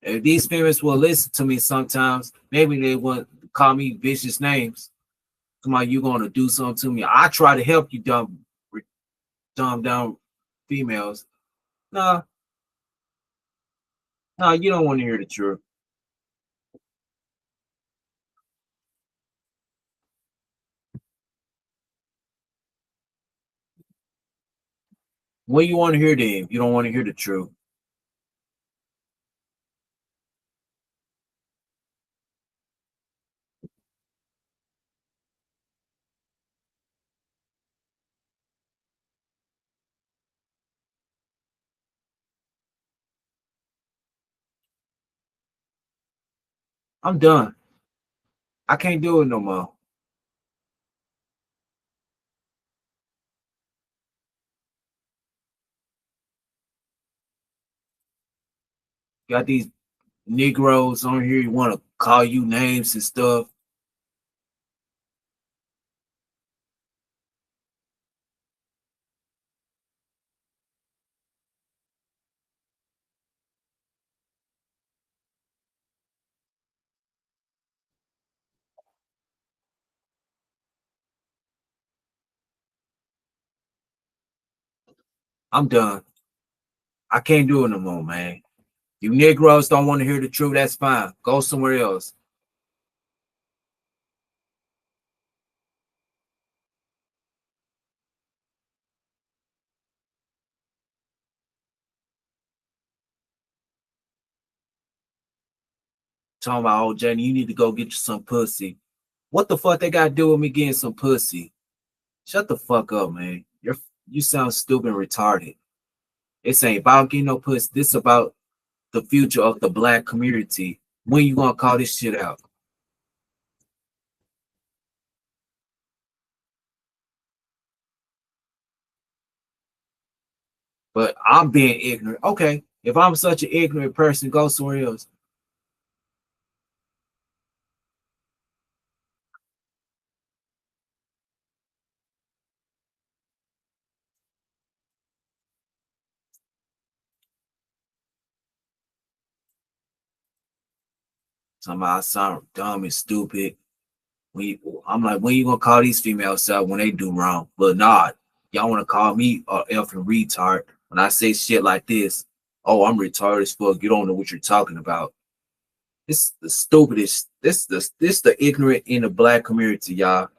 If these females will listen to me sometimes, maybe they won't call me vicious names. Come on, you gonna do something to me. I try to help you dumb down females. Nah, nah, you don't want to hear the truth. What you want to hear then? You don't want to hear the truth. I'm done. I can't do it no more. Got these Negroes on here. You want to call you names and stuff. I'm done. I can't do it no more, man. You Negroes don't want to hear the truth. That's fine. Go somewhere else. Talking about, oh, Jenny, you need to go get you some pussy. What the fuck they got to do with me getting some pussy? Shut the fuck up, man. You sound stupid and retarded. This ain't about getting no pussy. This about the future of the black community. When you gonna call this shit out? But I'm being ignorant. Okay, if I'm such an ignorant person, go somewhere else. Somehow I sound dumb and stupid. I'm like, when you gonna call these females out when they do wrong? But nah, y'all wanna call me a effing retard when I say shit like this. Oh, I'm retarded as fuck. You don't know what you're talking about. This the stupidest. This the ignorant in the black community, y'all.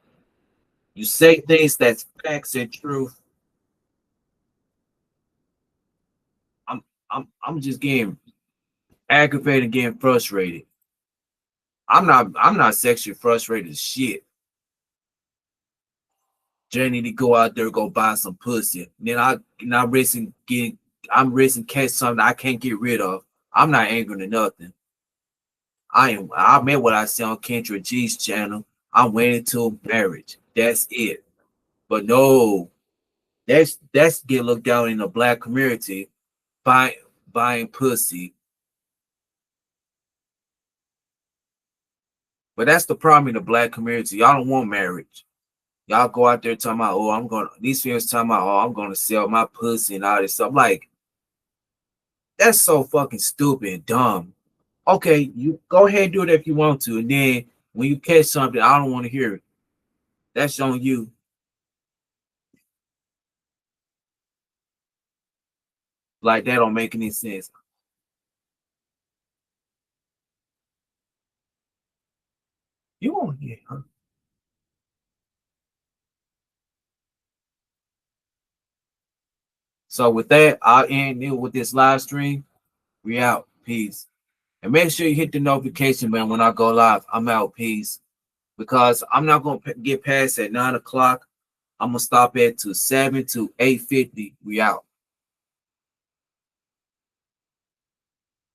You say things that's facts and truth. I'm just getting aggravated and getting frustrated. I'm not sexually frustrated as shit. Jenny to go out there go buy some pussy. Then I'm risking catch something I can't get rid of. I'm not angry to nothing. I meant what I said on Kendra G's channel. I'm waiting till marriage. That's it. But no, that's get looked down in the black community buying pussy. But that's the problem in the black community. Y'all don't want marriage. Y'all go out there talking about, these females talking about, oh, I'm gonna sell my pussy and all this stuff. Like, that's so fucking stupid and dumb. Okay, you go ahead and do it if you want to. And then when you catch something, I don't want to hear it. That's on you. Like, that don't make any sense. You won't hear, huh? So with that, I'll end it with this live stream. We out. Peace. And make sure you hit the notification bell when I go live. I'm out. Peace. Because I'm not going to get past at 9 o'clock. I'm going to stop at to 7 to 8:50. We out.